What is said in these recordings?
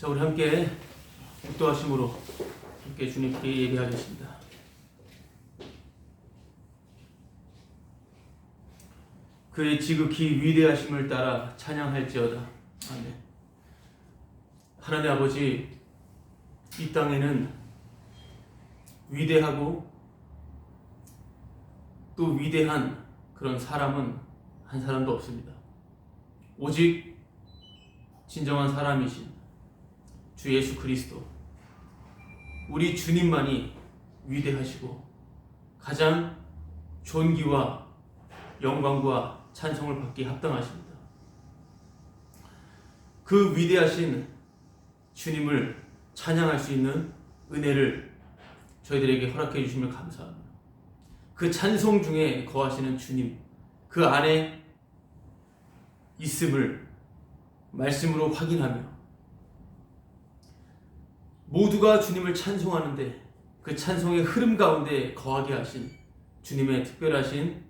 자, 우리 함께 기도하심으로 함께 주님께 예배하겠습니다. 그의 지극히 위대하심을 따라 찬양할지어다. 아멘. 하나님 아버지, 이 땅에는 위대하고 또 위대한 그런 사람은 한 사람도 없습니다. 오직 진정한 사람이신 주 예수 그리스도, 우리 주님만이 위대하시고 가장 존귀와 영광과 찬송을 받기 합당하십니다. 그 위대하신 주님을 찬양할 수 있는 은혜를 저희들에게 허락해 주심을 감사합니다. 그 찬송 중에 거하시는 주님, 그 안에 있음을 말씀으로 확인하며 모두가 주님을 찬송하는데 그 찬송의 흐름 가운데 거하게 하신 주님의 특별하신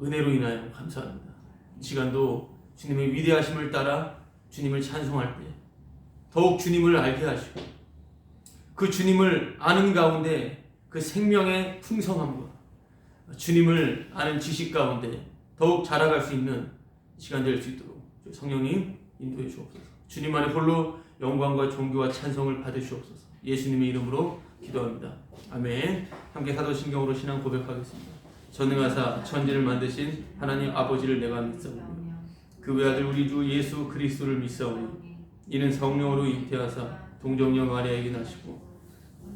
은혜로 인하여 감사합니다. 이 시간도 주님의 위대하심을 따라 주님을 찬송할 때 더욱 주님을 알게 하시고 그 주님을 아는 가운데 그 생명의 풍성함과 주님을 아는 지식 가운데 더욱 자라갈 수 있는 시간 될 수 있도록 성령님 인도해 주옵소서. 주님 안에 홀로 영광과 존귀와 찬송을 받으시옵소서. 예수님의 이름으로 기도합니다. 아멘. 함께 사도신경으로 신앙 고백하겠습니다. 전능하사 천지를 만드신 하나님 아버지를 내가 믿사오니 그 외아들 우리 주 예수 그리스도를 믿사오니 이는 성령으로 잉태하사 동정녀 마리아에게 나시고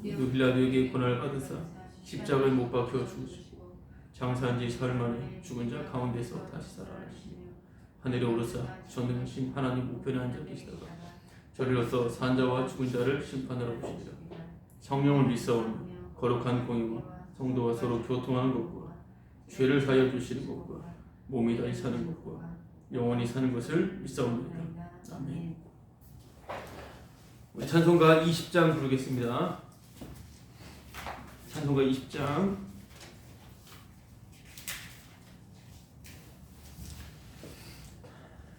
그 빌라도에게 고난을 받으사 십자가에 못 박혀 죽으시고 장사한 지 사흘 만에 죽은 자 가운데서 다시 살아나시며 하늘에 오르사 전능하신 하나님 우편에 앉아 계시다가 저리로서 산 자와 죽은 자를 심판하러 오시리라. 성령을 믿사오니 거룩한 공의와 성도와 서로 교통하는 것과 죄를 사하여 주시는 것과 몸이 다시 사는 것과 영원히 사는 것을 믿사옵니다. 아멘. 우리 찬송가 20장 부르겠습니다. 찬송가 20장.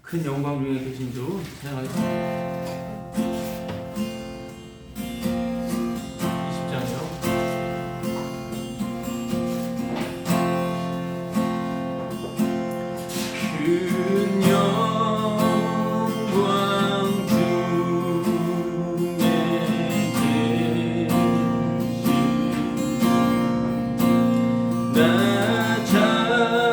큰 영광 중에 계신 주 찬양하겠습니다. 20장이요. 큰 영광 중에 계신 나 찬송합니다.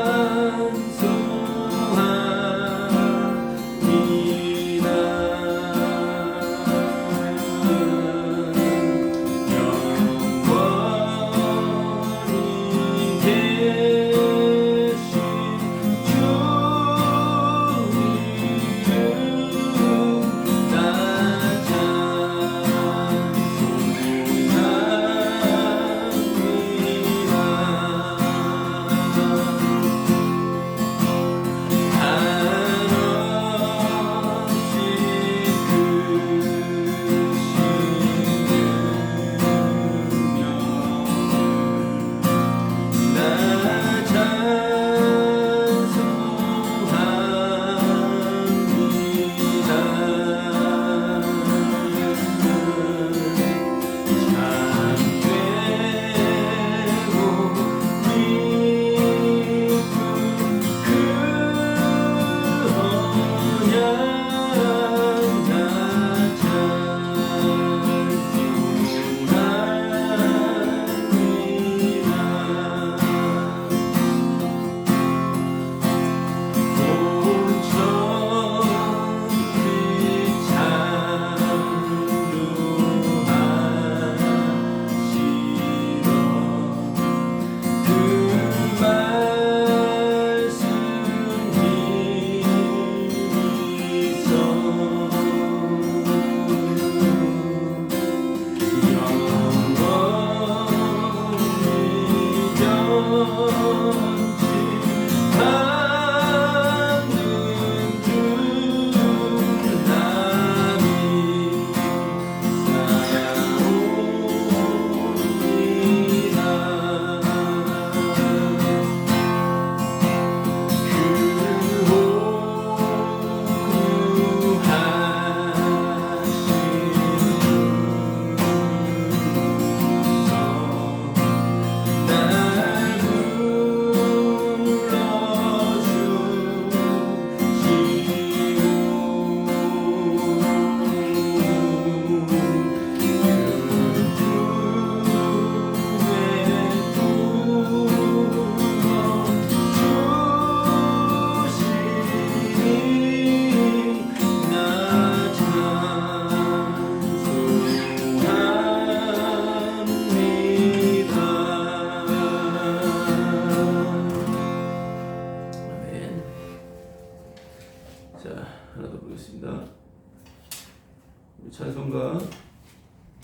찬송가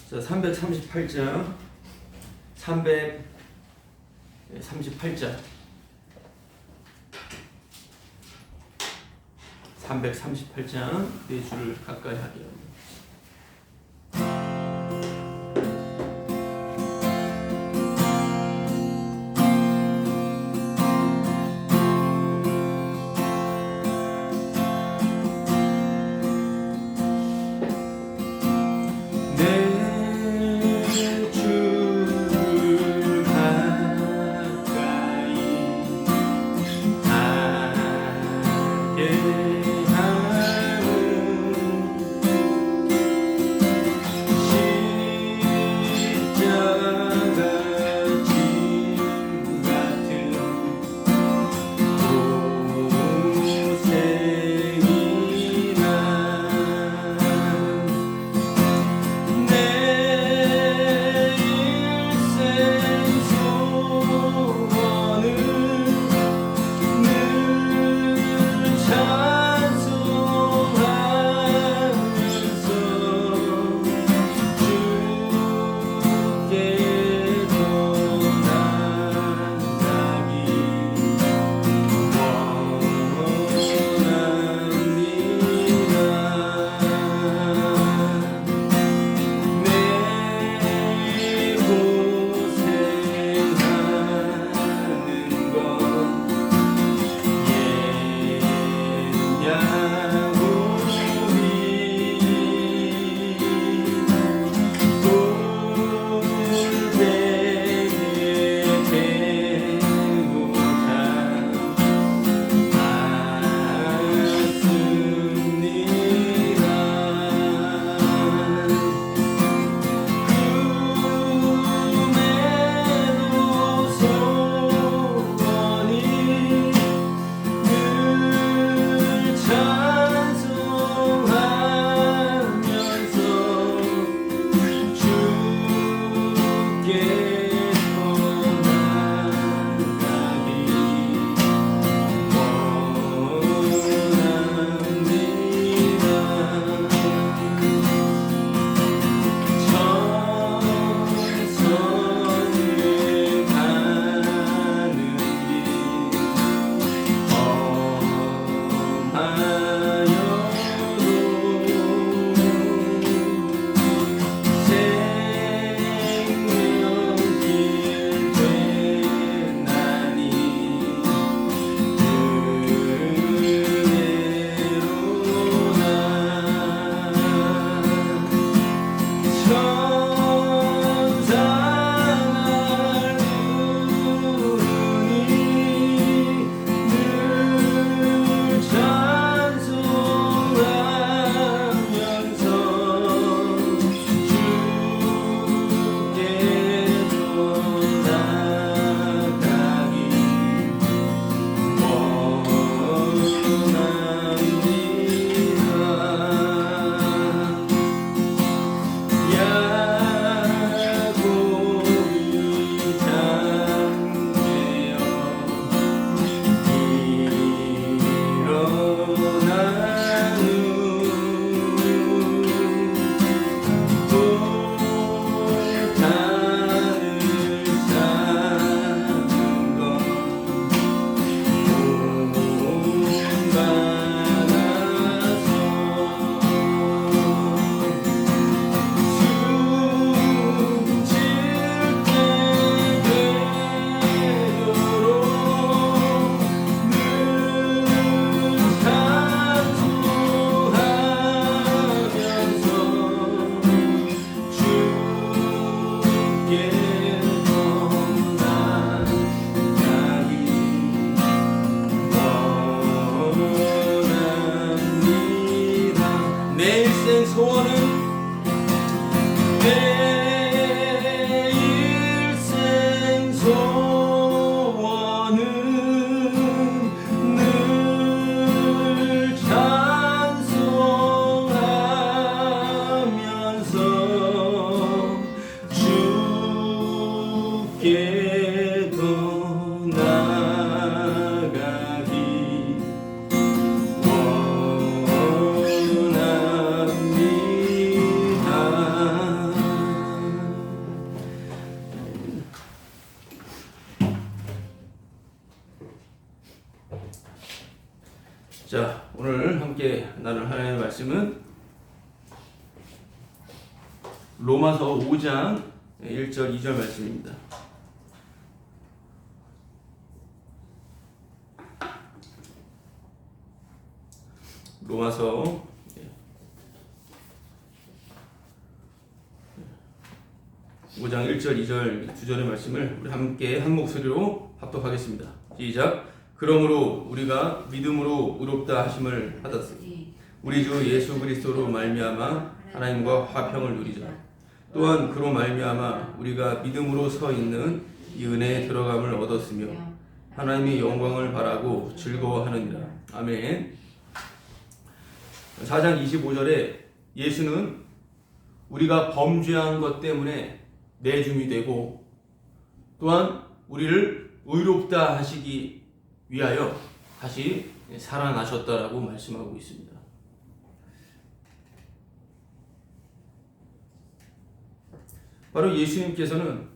자 338장 338장 338장 네 줄을 가까이 하게 합니다. 로마서 5장 1절 2절 말씀입니다. 로마서 5장 1절 2절 두 절의 말씀을 우리 함께 한 목소리로 합독하겠습니다. 시작. 그러므로 우리가 믿음으로 의롭다 하심을 받았으니 우리 주 예수 그리스도로 말미암아 하나님과 화평을 누리자. 또한 그로 말미암아 우리가 믿음으로 서 있는 이 은혜에 들어감을 얻었으며 하나님의 영광을 바라고 즐거워하느니라. 아멘. 4장 25절에 예수는 우리가 범죄한 것 때문에 내줌이 되고 또한 우리를 의롭다 하시기 위하여 다시 살아나셨다라고 말씀하고 있습니다. 바로 예수님께서는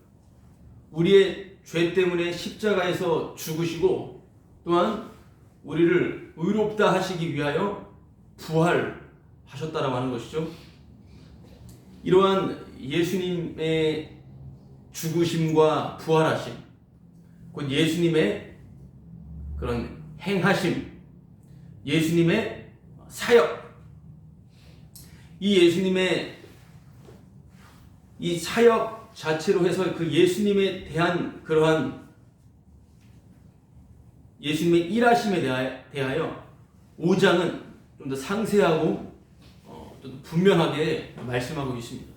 우리의 죄 때문에 십자가에서 죽으시고 또한 우리를 의롭다 하시기 위하여 부활하셨다라고 하는 것이죠. 이러한 예수님의 죽으심과 부활하심, 곧 예수님의 그런 행하심, 예수님의 사역, 이 예수님의 이 사역 자체로 해서 그 예수님에 대한 그러한 예수님의 일하심에 대하여 5장은 좀 더 상세하고 좀 분명하게 말씀하고 있습니다.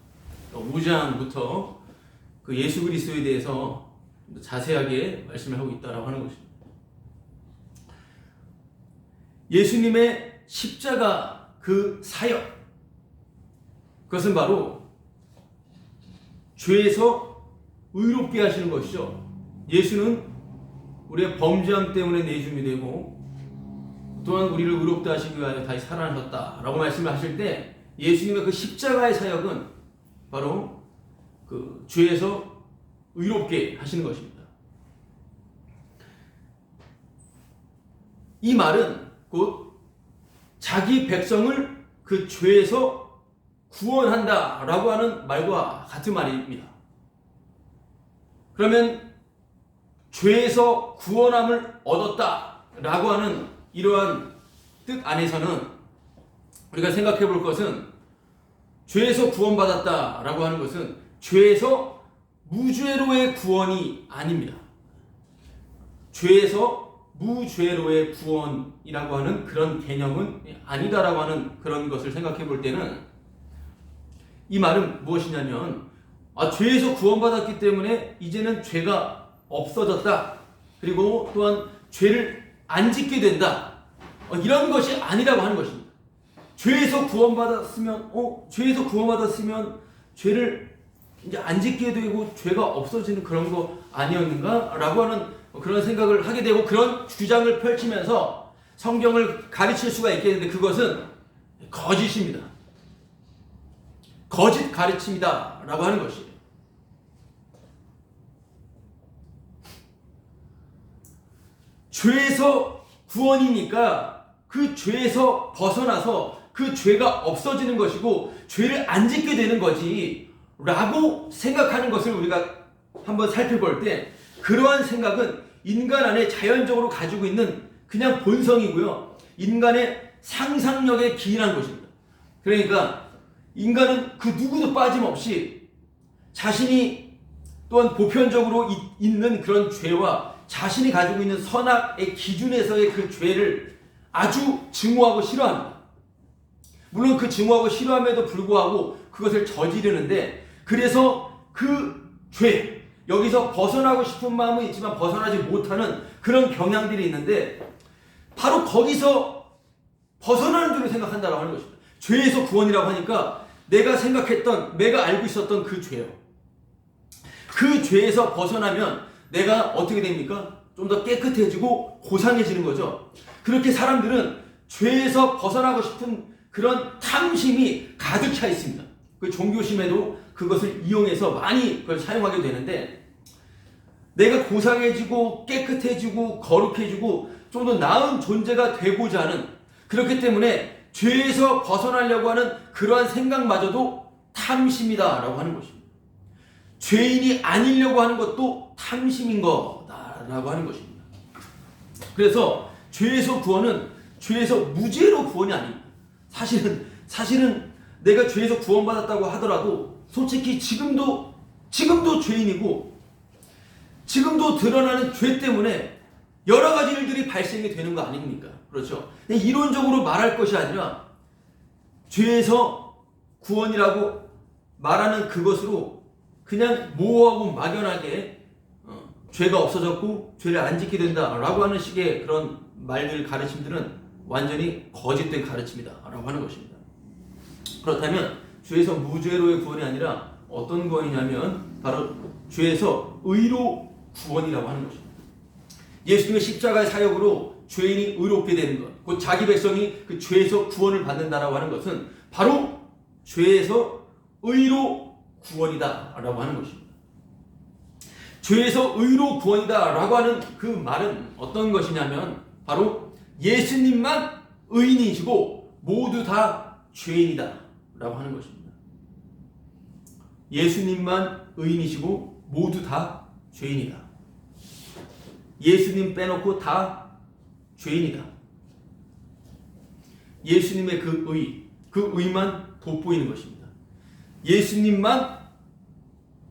5장부터 그 예수 그리스도에 대해서 좀 더 자세하게 말씀을 하고 있다라고 하는 것입니다. 예수님의 십자가 그 사역, 그것은 바로 죄에서 의롭게 하시는 것이죠. 예수는 우리의 범죄함 때문에 내줌이 되고 또한 우리를 의롭다 하시기 위하여 다시 살아나셨다라고 말씀을 하실 때 예수님의 그 십자가의 사역은 바로 그 죄에서 의롭게 하시는 것입니다. 이 말은 곧 자기 백성을 그 죄에서 구원한다라고 하는 말과 같은 말입니다. 그러면 죄에서 구원함을 얻었다라고 하는 이러한 뜻 안에서는 우리가 생각해 볼 것은 죄에서 구원받았다라고 하는 것은 죄에서 무죄로의 구원이 아닙니다. 죄에서 무죄로의 구원이라고 하는 그런 개념은 아니다라고 하는 그런 것을 생각해 볼 때는 이 말은 무엇이냐면 죄에서 구원받았기 때문에 이제는 죄가 없어졌다. 그리고 또한 죄를 안 짓게 된다. 이런 것이 아니라고 하는 것입니다. 죄에서 구원받았으면 죄를 이제 안 짓게 되고 죄가 없어지는 그런 거 아니었는가라고 하는 그런 생각을 하게 되고 그런 주장을 펼치면서 성경을 가르칠 수가 있겠는데 그것은 거짓입니다. 거짓 가르침이다라고 하는 것이에요. 죄에서 구원이니까 그 죄에서 벗어나서 그 죄가 없어지는 것이고 죄를 안 짓게 되는 거지 라고 생각하는 것을 우리가 한번 살펴볼 때 그러한 생각은 인간 안에 자연적으로 가지고 있는 그냥 본성이고요. 인간의 상상력에 기인한 것입니다. 그러니까 인간은 그 누구도 빠짐없이 자신이 또한 보편적으로 있는 그런 죄와 자신이 가지고 있는 선악의 기준에서의 그 죄를 아주 증오하고 싫어합니다. 물론 그 증오하고 싫어함에도 불구하고 그것을 저지르는데 그래서 그 죄, 여기서 벗어나고 싶은 마음은 있지만 벗어나지 못하는 그런 경향들이 있는데 바로 거기서 벗어나는 줄을 생각한다고 하는 것입니다. 죄에서 구원이라고 하니까 내가 생각했던, 내가 알고 있었던 그 죄요. 그 죄에서 벗어나면 내가 어떻게 됩니까? 좀 더 깨끗해지고 고상해지는 거죠. 그렇게 사람들은 죄에서 벗어나고 싶은 그런 탐심이 가득 차 있습니다. 그 종교심에도 그것을 이용해서 많이 그걸 사용하게 되는데 내가 고상해지고 깨끗해지고 거룩해지고 좀 더 나은 존재가 되고자 하는 그렇기 때문에 죄에서 벗어나려고 하는 그러한 생각마저도 탐심이다라고 하는 것입니다. 죄인이 아니려고 하는 것도 탐심인 거다라고 하는 것입니다. 그래서 죄에서 구원은 죄에서 무죄로 구원이 아닙니다. 사실은 내가 죄에서 구원받았다고 하더라도 솔직히 지금도 죄인이고 지금도 드러나는 죄 때문에 여러 가지 일들이 발생이 되는 거 아닙니까? 그렇죠? 이론적으로 말할 것이 아니라 죄에서 구원이라고 말하는 그것으로 그냥 모호하고 막연하게 죄가 없어졌고 죄를 안 짓게 된다라고 하는 식의 그런 말들, 가르침들은 완전히 거짓된 가르침이다라고 하는 것입니다. 그렇다면 죄에서 무죄로의 구원이 아니라 어떤 구원이냐면 바로 죄에서 의로 구원이라고 하는 것입니다. 예수님의 십자가의 사역으로 죄인이 의롭게 되는 것, 곧 자기 백성이 그 죄에서 구원을 받는다라고 하는 것은 바로 죄에서 의로 구원이다라고 하는 것입니다. 죄에서 의로 구원이다라고 하는 그 말은 어떤 것이냐면 바로 예수님만 의인이시고 모두 다 죄인이다라고 하는 것입니다. 예수님만 의인이시고 모두 다 죄인이다. 예수님 빼놓고 다 죄인이다. 예수님의 그 의만 돋보이는 것입니다. 예수님만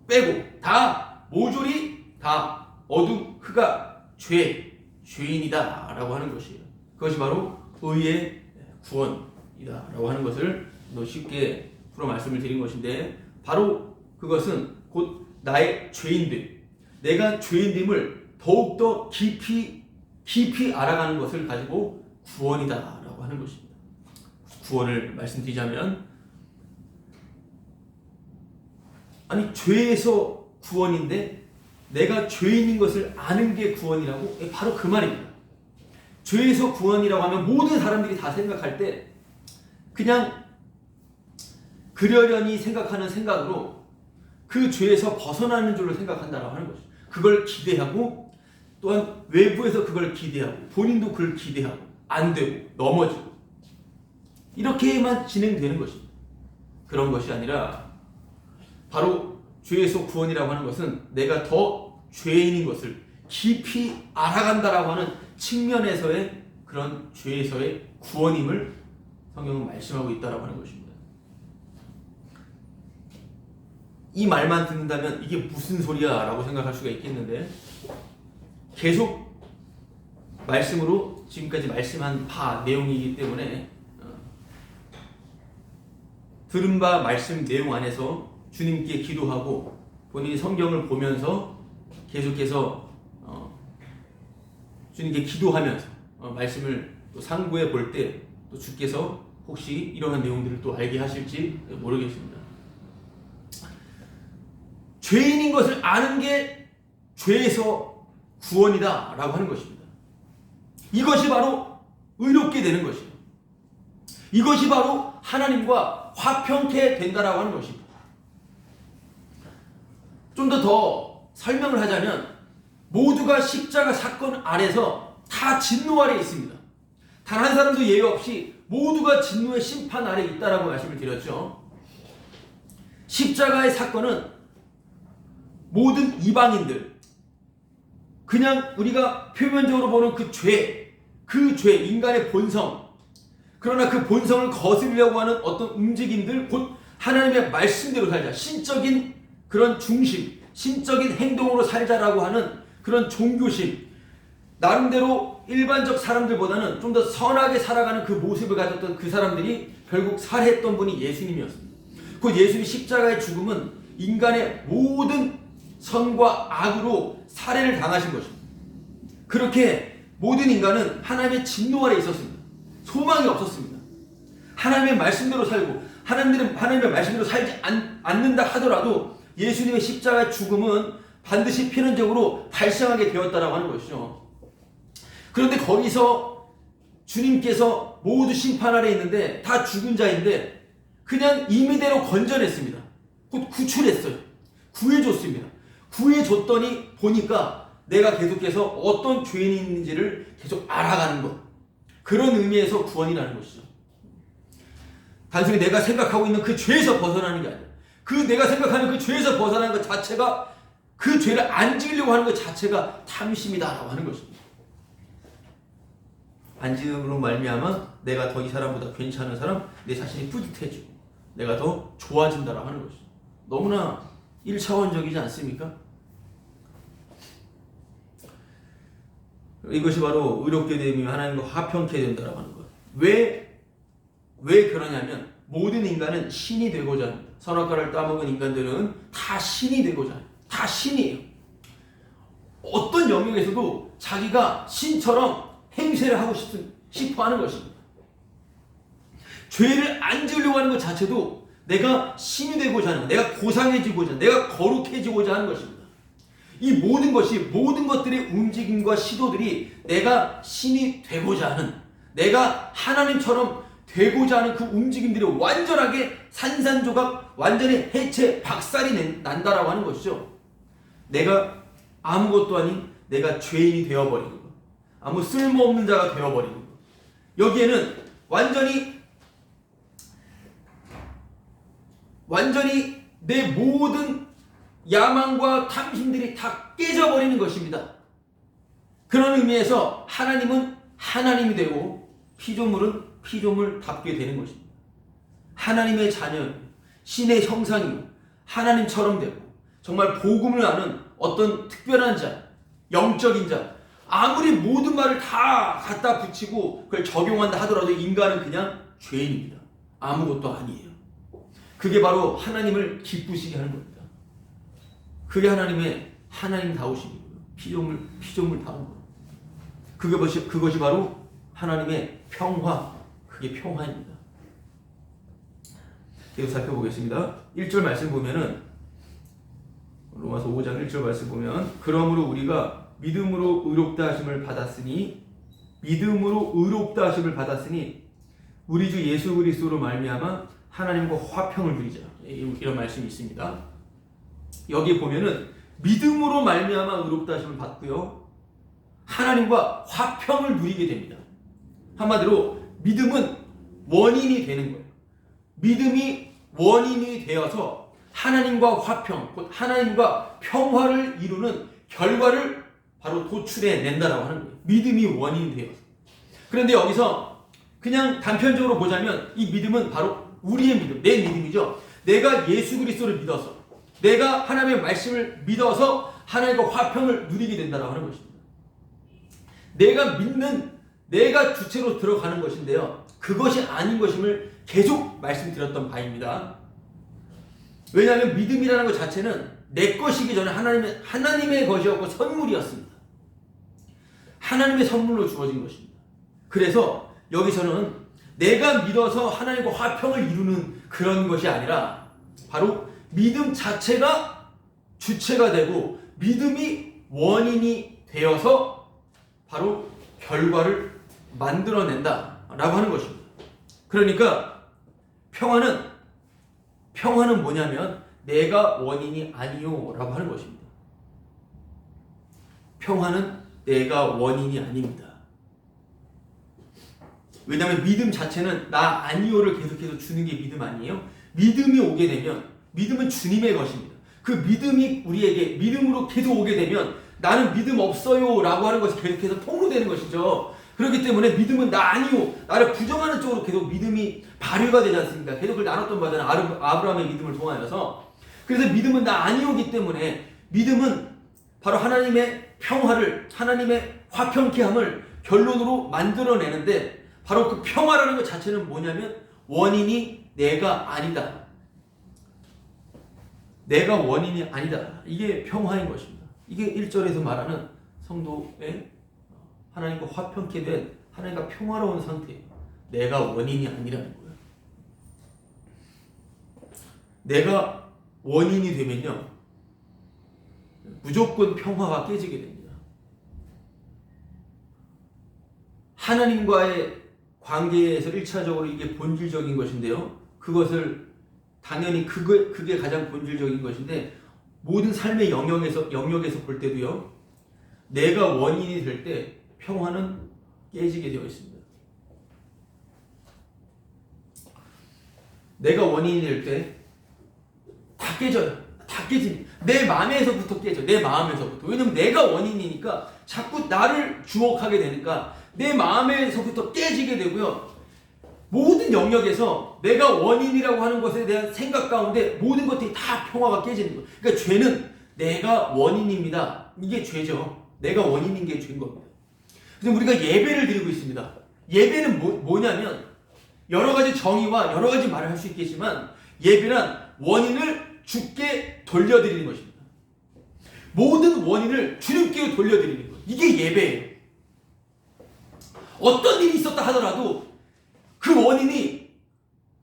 빼고 다 모조리 다 어둠, 흑암, 죄인이다 라고 하는 것이에요. 그것이 바로 의의 구원이다 라고 하는 것을 쉽게 풀어 말씀을 드린 것인데 바로 그것은 곧 나의 죄인됨, 내가 죄인됨을 더욱더 깊이 알아가는 것을 가지고 구원이다 라고 하는 것입니다. 구원을 말씀드리자면 아니 죄에서 구원인데 내가 죄인인 것을 아는 게 구원이라고? 바로 그 말입니다. 죄에서 구원이라고 하면 모든 사람들이 다 생각할 때 그냥 그러려니 생각하는 생각으로 그 죄에서 벗어나는 줄로 생각한다라고 하는 것이죠. 그걸 기대하고 또한 외부에서 그걸 기대하고 본인도 그걸 기대하고 안 되고 넘어지고 이렇게만 진행되는 것입니다. 그런 것이 아니라 바로 죄에서 구원이라고 하는 것은 내가 더 죄인인 것을 깊이 알아간다라고 하는 측면에서의 그런 죄에서의 구원임을 성경은 말씀하고 있다라고 하는 것입니다. 이 말만 듣는다면 이게 무슨 소리야 라고 생각할 수가 있겠는데 계속 말씀으로 지금까지 말씀한 바 내용이기 때문에 들은 바 말씀 내용 안에서 주님께 기도하고 본인이 성경을 보면서 계속해서 주님께 기도하면서 말씀을 또 상고해 볼 때 또 주께서 혹시 이러한 내용들을 또 알게 하실지 모르겠습니다. 죄인인 것을 아는 게 죄에서 구원이다 라고 하는 것입니다. 이것이 바로 의롭게 되는 것이에요. 이것이 바로 하나님과 화평케 된다라고 하는 것입니다. 좀 더 설명을 하자면 모두가 십자가 사건 아래서 다 진노 아래 있습니다. 단 한 사람도 예외 없이 모두가 진노의 심판 아래 있다라고 말씀을 드렸죠. 십자가의 사건은 모든 이방인들, 그냥 우리가 표면적으로 보는 그 죄, 인간의 본성, 그러나 그 본성을 거스르려고 하는 어떤 움직임들, 곧 하나님의 말씀대로 살자, 신적인 그런 중심, 신적인 행동으로 살자라고 하는 그런 종교심, 나름대로 일반적 사람들보다는 좀 더 선하게 살아가는 그 모습을 가졌던 그 사람들이 결국 살해했던 분이 예수님이었습니다. 그 예수님 십자가의 죽음은 인간의 모든 선과 악으로 살해를 당하신 것입니다. 그렇게 모든 인간은 하나님의 진노 아래 있었습니다. 소망이 없었습니다. 하나님의 말씀대로 살고 하나님의 말씀대로 살지 않는다 하더라도 예수님의 십자가의 죽음은 반드시 필연적으로 발생하게 되었다라고 하는 것이죠. 그런데 거기서 주님께서 모두 심판 아래 있는데 다 죽은 자인데 그냥 임의대로 건져냈습니다. 곧 구출했어요. 구해줬습니다. 구해줬더니 보니까 내가 계속해서 어떤 죄인인지를 계속 알아가는 것, 그런 의미에서 구원이라는 것이죠. 단순히 내가 생각하고 있는 그 죄에서 벗어나는 게 아니라 그 내가 생각하는 그 죄에서 벗어나는 것 자체가, 그 죄를 안 지으려고 하는 것 자체가 탐심이다라고 하는 것입니다. 안 지음으로 말미암아 내가 더 이 사람보다 괜찮은 사람, 내 자신이 뿌듯해지고 내가 더 좋아진다라고 하는 것이죠. 너무나 1차원적이지 않습니까? 이것이 바로 의롭게 되면 하나님과 화평케 된다라고 하는 것. 왜 그러냐면 모든 인간은 신이 되고자 합니다. 선악과를 따먹은 인간들은 다 신이 되고자 합니다. 다 신이에요. 어떤 영역에서도 자기가 신처럼 행세를 하고 싶어 하는 것입니다. 죄를 안 지으려고 하는 것 자체도 내가 신이 되고자 하는 것, 내가 고상해지고자, 내가 거룩해지고자 하는 것입니다. 이 모든 것이, 모든 것들의 움직임과 시도들이 내가 신이 되고자 하는, 내가 하나님처럼 되고자 하는 그 움직임들이 완전하게 산산조각, 완전히 해체, 박살이 난다라고 하는 것이죠. 내가 아무것도 아닌 내가 죄인이 되어버리는 것, 아무 쓸모없는 자가 되어버리는 것. 여기에는 완전히 내 모든 야망과 탐심들이 다 깨져버리는 것입니다. 그런 의미에서 하나님은 하나님이 되고 피조물은 피조물답게 되는 것입니다. 하나님의 자녀, 신의 형상이고 하나님처럼 되고 정말 복음을 아는 어떤 특별한 자, 영적인 자, 아무리 모든 말을 다 갖다 붙이고 그걸 적용한다 하더라도 인간은 그냥 죄인입니다. 아무것도 아니에요. 그게 바로 하나님을 기쁘시게 하는 겁니다. 그게 하나님다우심이고요. 피조물다운 것. 그것이 바로 하나님의 평화, 그게 평화입니다. 계속 살펴보겠습니다. 1절 말씀 보면은, 로마서 5장 1절 말씀 보면, 그러므로 우리가 믿음으로 의롭다 하심을 받았으니 우리 주 예수 그리스도로 말미암아 하나님과 화평을 누리자. 이런 말씀이 있습니다. 여기 보면은 믿음으로 말미암아 의롭다 하심을 받고요, 하나님과 화평을 누리게 됩니다. 한마디로 믿음은 원인이 되는 거예요. 믿음이 원인이 되어서 하나님과 화평, 곧 하나님과 평화를 이루는 결과를 바로 도출해낸다라고 하는 거예요. 믿음이 원인이 되어서. 그런데 여기서 그냥 단편적으로 보자면 이 믿음은 바로 우리의 믿음, 내 믿음이죠. 내가 예수 그리스도를 믿어서, 내가 하나님의 말씀을 믿어서 하나님과 화평을 누리게 된다라고 하는 것입니다. 내가 믿는, 내가 주체로 들어가는 것인데요, 그것이 아닌 것임을 계속 말씀드렸던 바입니다. 왜냐하면 믿음이라는 것 자체는 내 것이기 전에 하나님의 것이었고 선물이었습니다. 하나님의 선물로 주어진 것입니다. 그래서 여기서는 내가 믿어서 하나님과 화평을 이루는 그런 것이 아니라 바로 믿음 자체가 주체가 되고 믿음이 원인이 되어서 바로 결과를 만들어낸다라고 하는 것입니다. 그러니까 평화는 뭐냐면 내가 원인이 아니요 라고 하는 것입니다. 평화는 내가 원인이 아닙니다. 왜냐하면 믿음 자체는 나 아니요를 계속해서 주는 게 믿음 아니에요? 믿음이 오게 되면, 믿음은 주님의 것입니다. 그 믿음이 우리에게 믿음으로 계속 오게 되면 나는 믿음 없어요 라고 하는 것이 계속해서 통로되는 것이죠. 그렇기 때문에 믿음은 나 아니요, 나를 부정하는 쪽으로 계속 믿음이 발휘가 되지 않습니까? 계속 그걸 나눴던 바잖아요. 아브라함의 믿음을 통하여서. 그래서 믿음은 나 아니오기 때문에 믿음은 바로 하나님의 평화를, 하나님의 화평케 함을 결론으로 만들어내는데, 바로 그 평화라는 것 자체는 뭐냐면 원인이 내가 아니다. 내가 원인이 아니다. 이게 평화인 것입니다. 이게 1절에서 말하는 성도의 하나님과 화평케 된, 하나님과 평화로운 상태예요. 내가 원인이 아니라는 거예요. 내가 원인이 되면요, 무조건 평화가 깨지게 됩니다. 하나님과의 관계에서 1차적으로 이게 본질적인 것인데요, 그것을 당연히 그게 가장 본질적인 것인데, 모든 삶의 영역에서 볼 때도요, 내가 원인이 될 때 평화는 깨지게 되어 있습니다. 내가 원인이 될 때 깨져요. 다 깨집니다. 내 마음에서부터 깨져. 내 마음에서부터. 왜냐면 내가 원인이니까 자꾸 나를 주목하게 되니까 내 마음에서부터 깨지게 되고요. 모든 영역에서 내가 원인이라고 하는 것에 대한 생각 가운데 모든 것들이 다 평화가 깨지는 거예요. 그러니까 죄는 내가 원인입니다. 이게 죄죠. 내가 원인인 게 죄인 겁니다. 그래서 우리가 예배를 드리고 있습니다. 예배는 뭐냐면 여러 가지 정의와 여러 가지 말을 할 수 있겠지만 예배란 원인을 주께 돌려드리는 것입니다. 모든 원인을 주님께 돌려드리는 것. 이게 예배예요. 어떤 일이 있었다 하더라도 그 원인이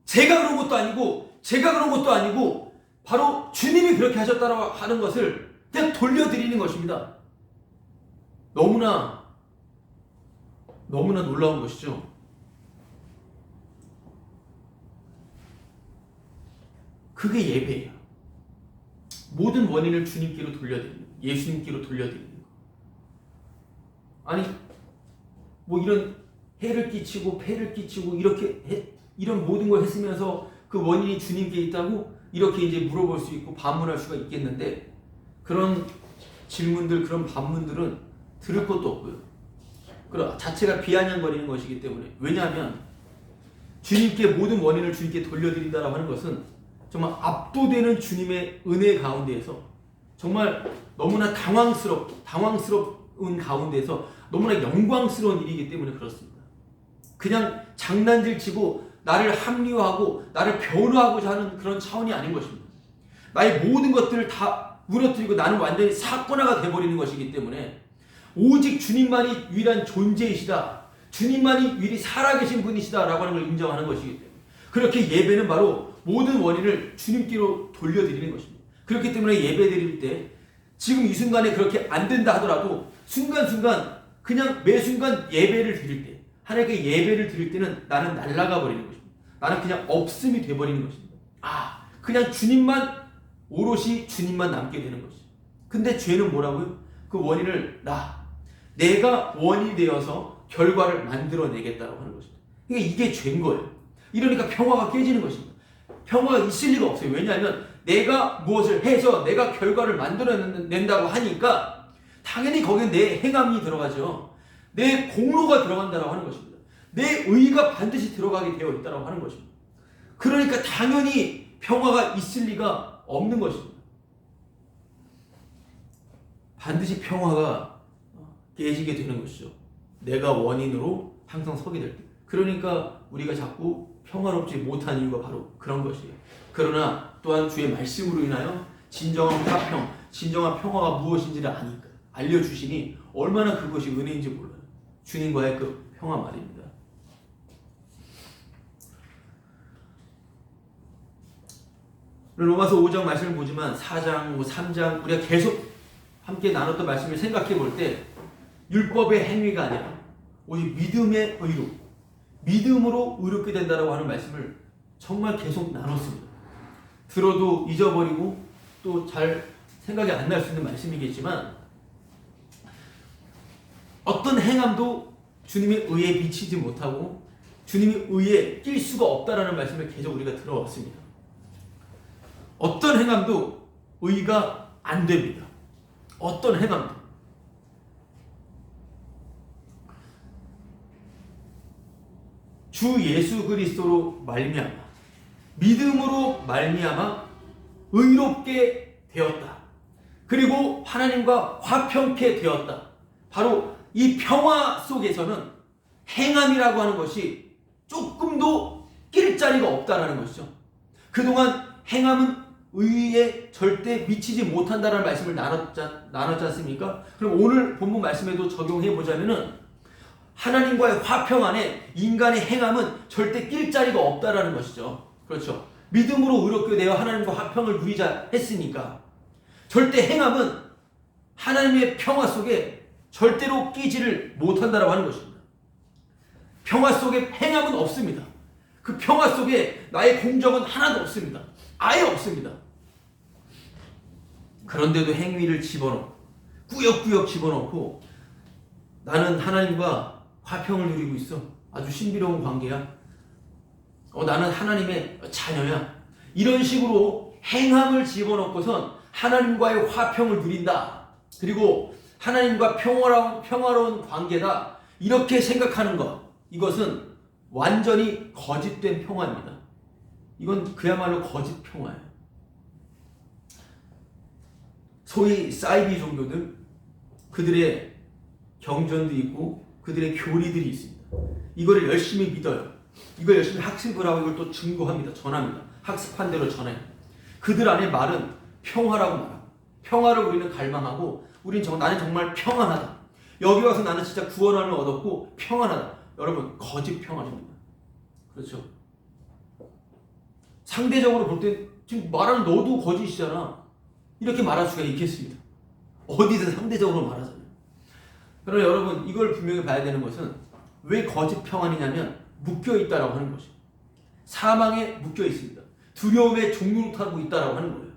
제가 그런 것도 아니고 제가 그런 것도 아니고 바로 주님이 그렇게 하셨다고 하는 것을 그냥 돌려드리는 것입니다. 너무나 놀라운 것이죠. 그게 예배예요. 모든 원인을 주님께로 돌려드리는 거. 예수님께로 돌려드리는 거. 아니 뭐 이런 해를 끼치고 폐를 끼치고 이런 모든 걸 했으면서 그 원인이 주님께 있다고 이렇게 이제 물어볼 수 있고 반문할 수가 있겠는데 그런 질문들 그런 반문들은 들을 것도 없고요. 그럼 자체가 비아냥거리는 것이기 때문에 왜냐하면 주님께 모든 원인을 주님께 돌려드린다라고 하는 것은 정말 압도되는 주님의 은혜 가운데에서 정말 너무나 당황스러운 가운데서 너무나 영광스러운 일이기 때문에 그렇습니다. 그냥 장난질 치고 나를 합리화하고 나를 변호하고자 하는 그런 차원이 아닌 것입니다. 나의 모든 것들을 다 무너뜨리고 나는 완전히 사건화가 되어버리는 것이기 때문에 오직 주님만이 유일한 존재이시다. 주님만이 유일히 살아계신 분이시다라고 하는 걸 인정하는 것이기 때문에 그렇게 예배는 바로 모든 원인을 주님께로 돌려드리는 것입니다. 그렇기 때문에 예배 드릴 때 지금 이 순간에 그렇게 안 된다 하더라도 순간순간 그냥 매 순간 예배를 드릴 때 하나님께 예배를 드릴 때는 나는 날아가 버리는 것입니다. 나는 그냥 없음이 돼버리는 것입니다. 그냥 주님만 오롯이 주님만 남게 되는 것이죠. 근데 죄는 뭐라고요? 그 원인을 내가 원인이 되어서 결과를 만들어내겠다고 하는 것입니다. 그러니까 이게 죄인 거예요. 이러니까 평화가 깨지는 것입니다. 평화가 있을 리가 없어요. 왜냐하면 내가 무엇을 해서 내가 결과를 만들어낸다고 하니까 당연히 거기에 내 행함이 들어가죠. 내 공로가 들어간다고 하는 것입니다. 내 의가 반드시 들어가게 되어 있다고 하는 것입니다. 그러니까 당연히 평화가 있을 리가 없는 것입니다. 반드시 평화가 깨지게 되는 것이죠. 내가 원인으로 항상 서게 될 때. 그러니까 우리가 자꾸 평화롭지 못한 이유가 바로 그런 것이에요. 그러나 또한 주의 말씀으로 인하여 진정한 화평, 진정한 평화가 무엇인지를 아니까 알려주시니 얼마나 그것이 은혜인지 몰라요. 주님과의 그 평화 말입니다. 로마서 5장 말씀을 보지만 4장, 3장 우리가 계속 함께 나눴던 말씀을 생각해 볼 때 율법의 행위가 아니라 오직 믿음의 의로 믿음으로 의롭게 된다라고 하는 말씀을 정말 계속 나눴습니다. 들어도 잊어버리고 또 잘 생각이 안 날 수 있는 말씀이겠지만 어떤 행함도 주님의 의에 미치지 못하고 주님의 의에 낄 수가 없다라는 말씀을 계속 우리가 들어왔습니다. 어떤 행함도 의가 안 됩니다. 어떤 행함도. 주 예수 그리스도로 말미암아 믿음으로 말미암아 의롭게 되었다. 그리고 하나님과 화평케 되었다. 바로 이 평화 속에서는 행함이라고 하는 것이 조금도 낄 자리가 없다라는 것이죠. 그동안 행함은 의에 절대 미치지 못한다라는 말씀을 나눴지 않습니까? 그럼 오늘 본문 말씀에도 적용해 보자면은 하나님과의 화평 안에 인간의 행함은 절대 낄 자리가 없다라는 것이죠. 그렇죠. 믿음으로 의롭게 되어 하나님과 화평을 누리자 했으니까 절대 행함은 하나님의 평화 속에 절대로 끼지를 못한다라고 하는 것입니다. 평화 속에 행함은 없습니다. 그 평화 속에 나의 공적은 하나도 없습니다. 아예 없습니다. 그런데도 행위를 집어넣고 꾸역꾸역 집어넣고 나는 하나님과 화평을 누리고 있어. 아주 신비로운 관계야. 나는 하나님의 자녀야. 이런 식으로 행함을 집어넣고선 하나님과의 화평을 누린다. 그리고 하나님과 평화로운 관계다. 이렇게 생각하는 것. 이것은 완전히 거짓된 평화입니다. 이건 그야말로 거짓 평화예요. 소위 사이비 종교들, 그들의 경전도 있고 그들의 교리들이 있습니다. 이거를 열심히 믿어요. 이걸 열심히 학습을 하고 이걸 또 증거합니다. 전합니다. 학습한 대로 전해요. 그들 안에 말은 평화라고 말합니다. 평화를 우리는 갈망하고 나는 정말 평안하다. 여기 와서 나는 진짜 구원함을 얻었고 평안하다. 여러분, 거짓 평안입니다. 그렇죠? 상대적으로 볼 때 지금 말하는 너도 거짓이잖아. 이렇게 말할 수가 있겠습니다. 어디든 상대적으로 말하잖아요. 그러나 여러분, 이걸 분명히 봐야 되는 것은 왜 거짓 평안이냐면 묶여 있다라고 하는 것이죠. 사망에 묶여 있습니다. 두려움의 종로를 타고 있다라고 하는 거예요.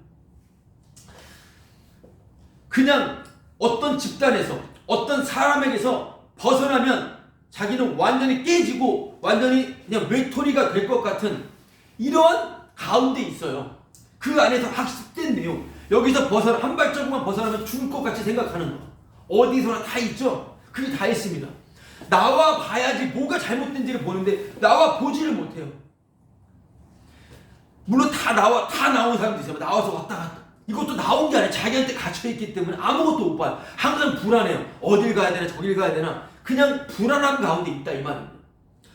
그냥 어떤 집단에서 어떤 사람에게서 벗어나면 자기는 완전히 깨지고 완전히 그냥 외톨이가 될 것 같은 이러한 가운데 있어요. 그 안에서 학습된 내용, 여기서 한 발자국만 벗어나면 죽을 것 같이 생각하는 거. 어디서나 다 있죠. 그게 다 있습니다. 나와 봐야지 뭐가 잘못된지를 보는데 나와 보지를 못해요. 물론 다 나온 사람도 있어요. 나와서 왔다 갔다. 이것도 나온 게 아니라 자기한테 갇혀있기 때문에 아무것도 못 봐요. 항상 불안해요. 어딜 가야 되나 저길 가야 되나. 그냥 불안함 가운데 있다 이 말입니다.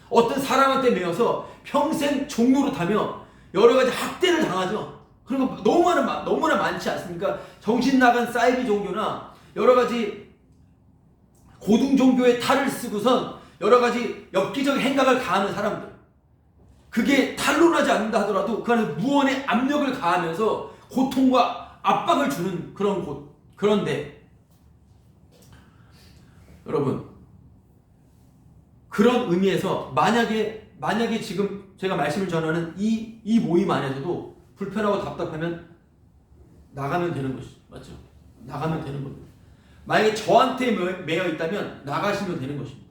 어떤 사람한테 매여서 평생 종로로 타며 여러 가지 학대를 당하죠. 그런 거 너무나 많지 않습니까? 정신 나간 사이비 종교나 여러 가지 고등 종교의 탈을 쓰고선 여러 가지 엽기적 행각을 가하는 사람들. 그게 탄로나지 않는다 하더라도 그 안에서 무언의 압력을 가하면서 고통과 압박을 주는 그런 곳. 그런데 여러분, 그런 의미에서 만약에 지금 제가 말씀을 전하는 이 모임 안에서도 불편하고 답답하면 나가면 되는 것이죠. 맞죠? 나가면 되는 겁니다. 만약에 저한테 매여 있다면 나가시면 되는 것입니다.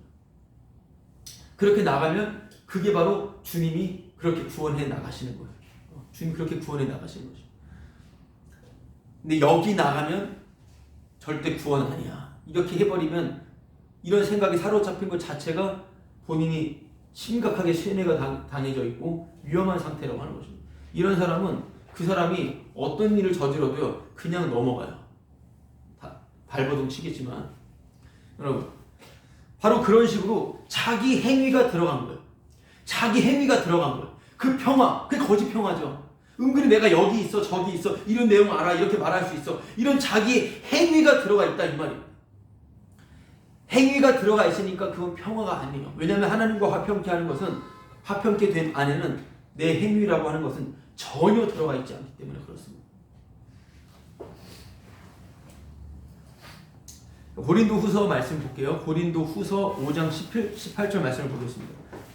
그렇게 나가면 그게 바로 주님이 그렇게 구원해 나가시는 거예요. 주님 그렇게 구원해 나가시는 것이죠. 근데 여기 나가면 절대 구원 아니야. 이렇게 해버리면 이런 생각이 사로잡힌 것 자체가 본인이 심각하게 세뇌가 당해져 있고 위험한 상태라고 하는 것입니다. 이런 사람은 그 사람이 어떤 일을 저질러도요 그냥 넘어가요. 다 발버둥 치겠지만 여러분, 바로 그런 식으로 자기 행위가 들어간 거예요. 자기 행위가 들어간 거예요. 그 평화, 그게 거짓 평화죠. 은근히 내가 여기 있어 저기 있어 이런 내용 알아 이렇게 말할 수 있어. 이런 자기 행위가 들어가 있다 이 말이에요. 행위가 들어가 있으니까 그건 평화가 아니에요. 왜냐하면 하나님과 화평케 하는 것은, 화평케 된 안에는 내 행위라고 하는 것은 전혀 들어가 있지 않기 때문에 그렇습니다. 고린도후서 말씀 볼게요. 고린도후서 5장 18절 말씀을 보겠습니다.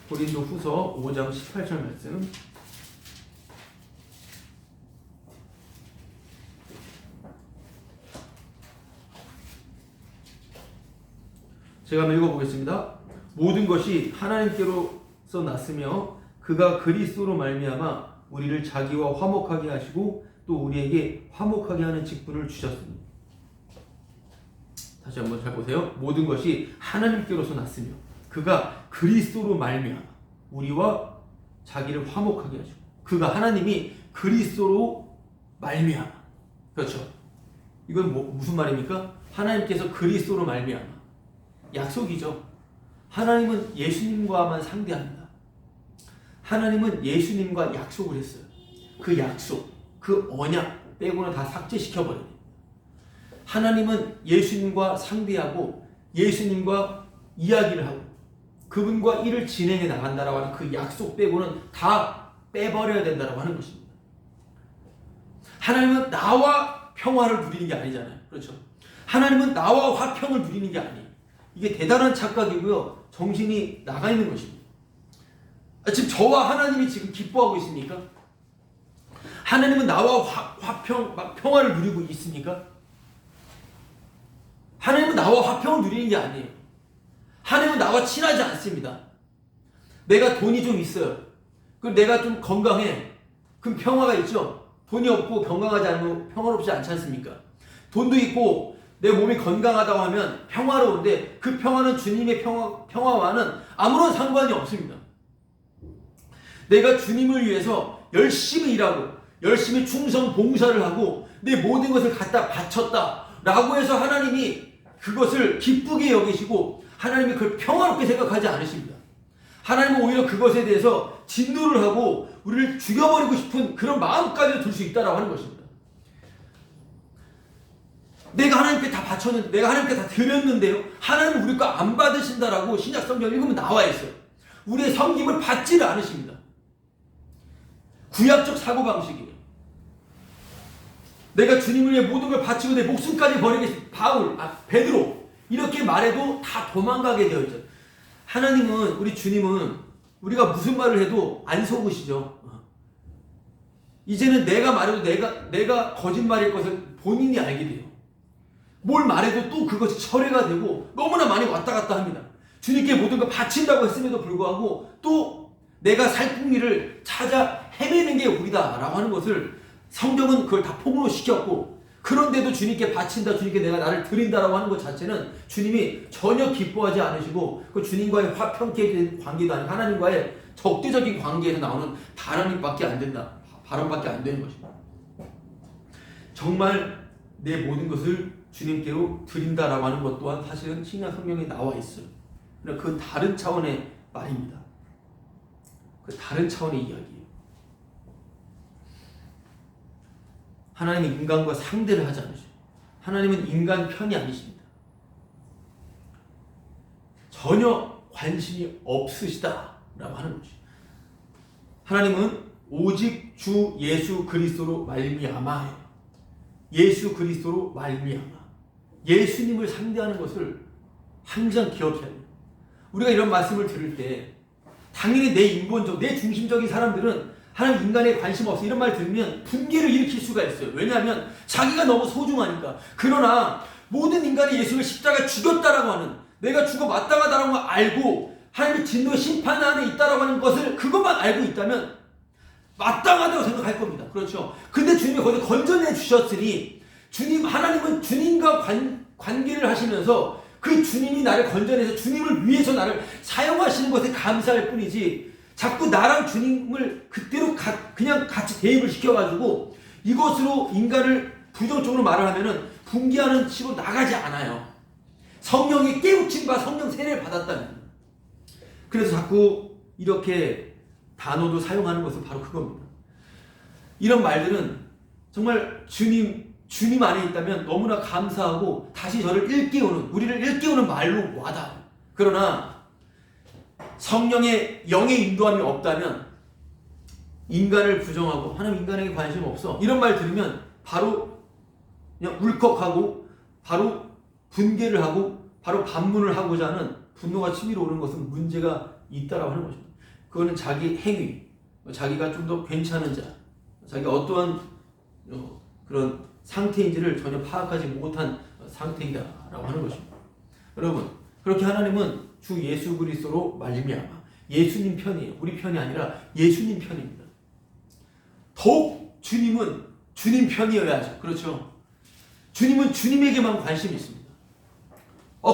고린도후서 5장 18절 말씀. 제가 한번 읽어보겠습니다. 모든 것이 하나님께로서 났으며 그가 그리스도로 말미암아 우리를 자기와 화목하게 하시고 또 우리에게 화목하게 하는 직분을 주셨습니다. 다시 한번 잘 보세요. 모든 것이 하나님께로서 났으며 그가 그리스도로 말미암아 우리와 자기를 화목하게 하시고, 그가 하나님이 그리스도로 말미암아. 그렇죠. 이건 무슨 말입니까? 하나님께서 그리스도로 말미암아. 약속이죠. 하나님은 예수님과만 상대합니다. 하나님은 예수님과 약속을 했어요. 그 약속, 그 언약 빼고는 다 삭제시켜버려요. 하나님은 예수님과 상대하고 예수님과 이야기를 하고 그분과 일을 진행해 나간다라고 하는 그 약속 빼고는 다 빼버려야 된다라고 하는 것입니다. 하나님은 나와 평화를 누리는 게 아니잖아요. 그렇죠? 하나님은 나와 화평을 누리는 게 아니에요. 이게 대단한 착각이고요. 정신이 나가 있는 것입니다. 지금 저와 하나님이 지금 기뻐하고 있습니까? 하나님은 나와 평화를 누리고 있습니까? 하나님은 나와 화평을 누리는 게 아니에요. 하나님은 나와 친하지 않습니다. 내가 돈이 좀 있어요. 그럼 내가 좀 건강해. 그럼 평화가 있죠? 돈이 없고 건강하지 않고 평화롭지 않지 않습니까? 돈도 있고 내 몸이 건강하다고 하면 평화로운데 그 평화는 주님의 평화와는 아무런 상관이 없습니다. 내가 주님을 위해서 열심히 일하고 열심히 충성 봉사를 하고 내 모든 것을 갖다 바쳤다 라고 해서 하나님이 그것을 기쁘게 여기시고 하나님이 그걸 평화롭게 생각하지 않으십니다. 하나님은 오히려 그것에 대해서 진노를 하고 우리를 죽여버리고 싶은 그런 마음까지 둘 수 있다라고 하는 것입니다. 내가 하나님께 다 바쳤는데, 내가 하나님께 다 드렸는데요, 하나님은 우리 거 안 받으신다라고 신약 성경 읽으면 나와 있어요. 우리의 섬김을 받지를 않으십니다. 구약적 사고방식이에요. 내가 주님을 위해 모든 걸 바치고 내 목숨까지 버리겠습니다. 베드로 이렇게 말해도 다 도망가게 되어 있죠. 하나님은, 우리 주님은 우리가 무슨 말을 해도 안 속으시죠. 이제는 내가 말해도 내가 거짓말일 것을 본인이 알게 돼요. 뭘 말해도 또 그것이 철회가 되고 너무나 많이 왔다 갔다 합니다. 주님께 모든 걸 바친다고 했음에도 불구하고 또 내가 살 궁리를 찾아 헤매는 게 우리다라고 하는 것을 성경은 그걸 다 폭로시켰고, 그런데도 주님께 바친다, 주님께 내가 나를 드린다라고 하는 것 자체는 주님이 전혀 기뻐하지 않으시고 그 주님과의 화평케 관계도 아니고 하나님과의 적대적인 관계에서 나오는 발언밖에 안 된다. 발언밖에 안 되는 것입니다. 정말 내 모든 것을 주님께로 드린다라고 하는 것 또한 사실은 신약 성경에 나와 있어요. 그러나 그 다른 차원의 말입니다. 그 다른 차원의 이야기예요. 하나님은 인간과 상대를 하지 않으셔요. 하나님은 인간 편이 아니십니다. 전혀 관심이 없으시다라고 하는 것이죠. 하나님은 오직 주 예수 그리스도로 말미암아요. 예수 그리스도로 말미암아. 예수님을 상대하는 것을 항상 기억해야 돼요. 우리가 이런 말씀을 들을 때 당연히 내 인본적, 내 중심적인 사람들은 하나님 인간에 관심 없어 이런 말 들으면 분개를 일으킬 수가 있어요. 왜냐하면 자기가 너무 소중하니까. 그러나 모든 인간이 예수를 십자가에 죽였다라고 하는, 내가 죽어 마땅하다라는 걸 알고 하나님의 진노의 심판 안에 있다라고 하는 것을 그것만 알고 있다면 마땅하다고 생각할 겁니다. 그렇죠. 근데 주님이 거기서 건져내 주셨으니, 하나님은 주님과 관계를 하시면서 그 주님이 나를 건져내서 주님을 위해서 나를 사용하시는 것에 감사할 뿐이지, 자꾸 나랑 주님을 그대로 그냥 같이 대입을 시켜가지고 이것으로 인간을 부정적으로 말을 하면은 분개하는 식으로 나가지 않아요. 성령이 깨우친 바 성령 세례를 받았다는 거예요. 그래서 자꾸 이렇게 단어도 사용하는 것은 바로 그겁니다. 이런 말들은 정말 주님 안에 있다면 너무나 감사하고 다시 저를 우리를 일깨우는 말로 와닿아요. 그러나 성령의 영의 인도함이 없다면, 인간을 부정하고 하나님 인간에게 관심 없어 이런 말 들으면 바로 그냥 울컥하고 바로 분개를 하고 바로 반문을 하고자 하는 분노가 치밀어 오는 것은 문제가 있다라고 하는 것입니다. 그거는 자기 행위, 자기가 좀 더 괜찮은 자, 자기가 어떠한 그런 상태인지를 전혀 파악하지 못한 상태이다라고 하는 것입니다. 여러분, 그렇게 하나님은 주 예수 그리스도로 말미암아 예수님 편이에요. 우리 편이 아니라 예수님 편입니다. 더욱 주님은 주님 편이어야죠. 그렇죠? 주님은 주님에게만 관심이 있습니다.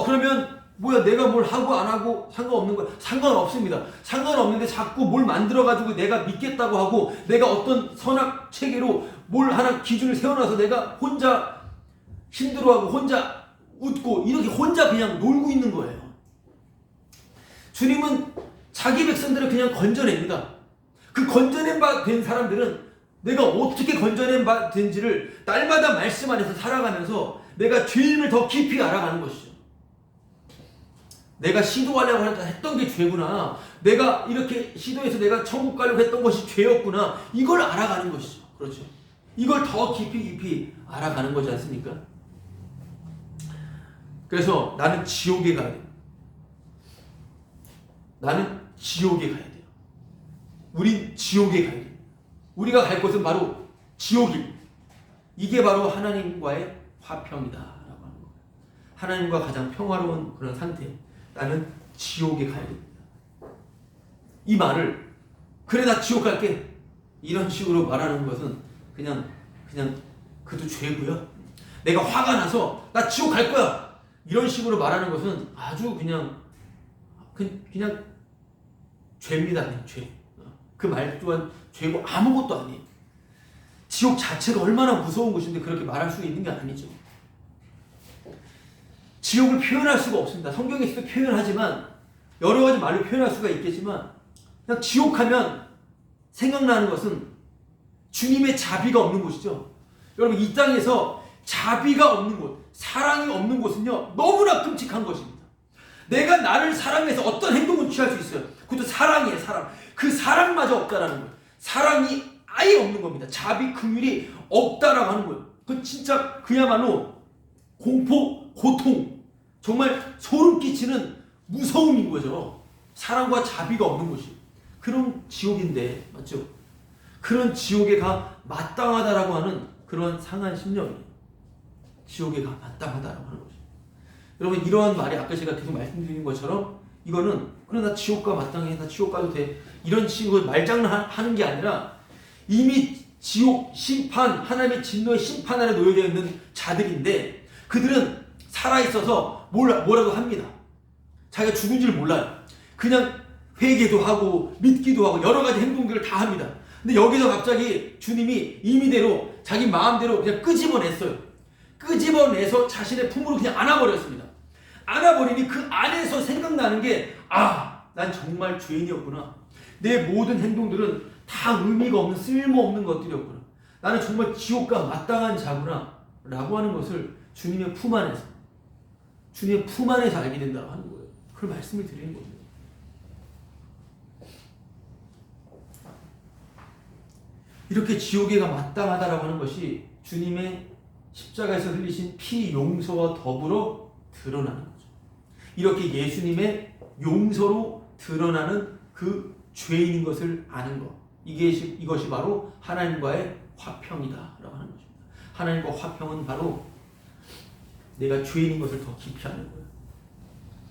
그러면 뭐야, 내가 뭘 하고 안 하고 상관없는 거야? 상관없습니다. 상관없는데 자꾸 뭘 만들어가지고 내가 믿겠다고 하고, 내가 어떤 선악 체계로 뭘 하나 기준을 세워놔서 내가 혼자 힘들어하고 혼자 웃고 이렇게 혼자 그냥 놀고 있는 거예요. 주님은 자기 백성들을 그냥 건져냅니다. 그 건져낸 바 된 사람들은 내가 어떻게 건져낸 바 된지를 날마다 말씀 안에서 살아가면서 내가 죄인을 더 깊이 알아가는 것이죠. 내가 시도하려고 했던 게 죄구나, 내가 이렇게 시도해서 내가 천국 가려고 했던 것이 죄였구나, 이걸 알아가는 것이죠. 그렇죠. 이걸 더 깊이 알아가는 거지 않습니까? 그래서 나는 지옥에 가야 돼요. 나는 지옥에 가야 돼요. 우린 지옥에 가야 돼요. 우리가 갈 곳은 바로 지옥입니다. 이게 바로 하나님과의 화평이다라고 하는 거예요. 하나님과 가장 평화로운 그런 상태. 나는 지옥에 가야 됩니다. 이 말을, 그래 나 지옥 갈게, 이런 식으로 말하는 것은 그냥 그도 죄고요. 내가 화가 나서 나 지옥 갈 거야 이런 식으로 말하는 것은 아주 그냥 죄입니다. 그냥 죄. 그 말 또한 죄고 아무것도 아니에요. 지옥 자체가 얼마나 무서운 곳인데 그렇게 말할 수 있는 게 아니죠. 지옥을 표현할 수가 없습니다. 성경에서도 표현하지만 여러 가지 말로 표현할 수가 있겠지만 그냥 지옥하면 생각나는 것은 주님의 자비가 없는 곳이죠. 여러분 이 땅에서 자비가 없는 곳, 사랑이 없는 곳은요 너무나 끔찍한 것입니다. 내가 나를 사랑해서 어떤 행동을 취할 수 있어요. 그것도 사랑이에요. 사랑. 그 사랑마저 없다라는 거예요. 사랑이 아예 없는 겁니다. 자비, 긍휼이 없다라고 하는 거예요. 그건 진짜 그야말로 공포, 고통, 정말 소름 끼치는 무서움인 거죠. 사랑과 자비가 없는 곳이. 그런 지옥인데, 맞죠? 그런 지옥에 가 마땅하다라고 하는 그런 상한 심령이에요. 지옥에 가 마땅하다라고 하는 거죠. 여러분 이러한 말이 아까 제가 계속 말씀드린 것처럼 이거는 그래 나 지옥 가 마땅해, 나 지옥 가도 돼 이런 식으로 말장난하는 게 아니라 이미 지옥 심판, 하나님의 진노의 심판 아래 놓여져 있는 자들인데 그들은 살아있어서 뭐라고 합니다. 자기가 죽은 줄 몰라요. 그냥 회개도 하고 믿기도 하고 여러 가지 행동들을 다 합니다. 근데 여기서 갑자기 주님이 임의대로 자기 마음대로 그냥 끄집어냈어요. 끄집어내서 자신의 품으로 그냥 안아버렸습니다. 안아버리니 그 안에서 생각나는 게 난 정말 죄인이었구나. 내 모든 행동들은 다 의미가 없는 쓸모없는 것들이었구나. 나는 정말 지옥과 마땅한 자구나 라고 하는 것을 주님의 품 안에서 알게 된다고 하는 거예요. 그걸 말씀을 드리는 겁니다. 이렇게 지옥에가 마땅하다라고 하는 것이 주님의 십자가에서 흘리신 피 용서와 더불어 드러나는 거죠. 이렇게 예수님의 용서로 드러나는 그 죄인인 것을 아는 것. 이것이 바로 하나님과의 화평이다라고 하는 것입니다. 하나님과 화평은 바로 내가 죄인인 것을 더 깊이 아는 거예요.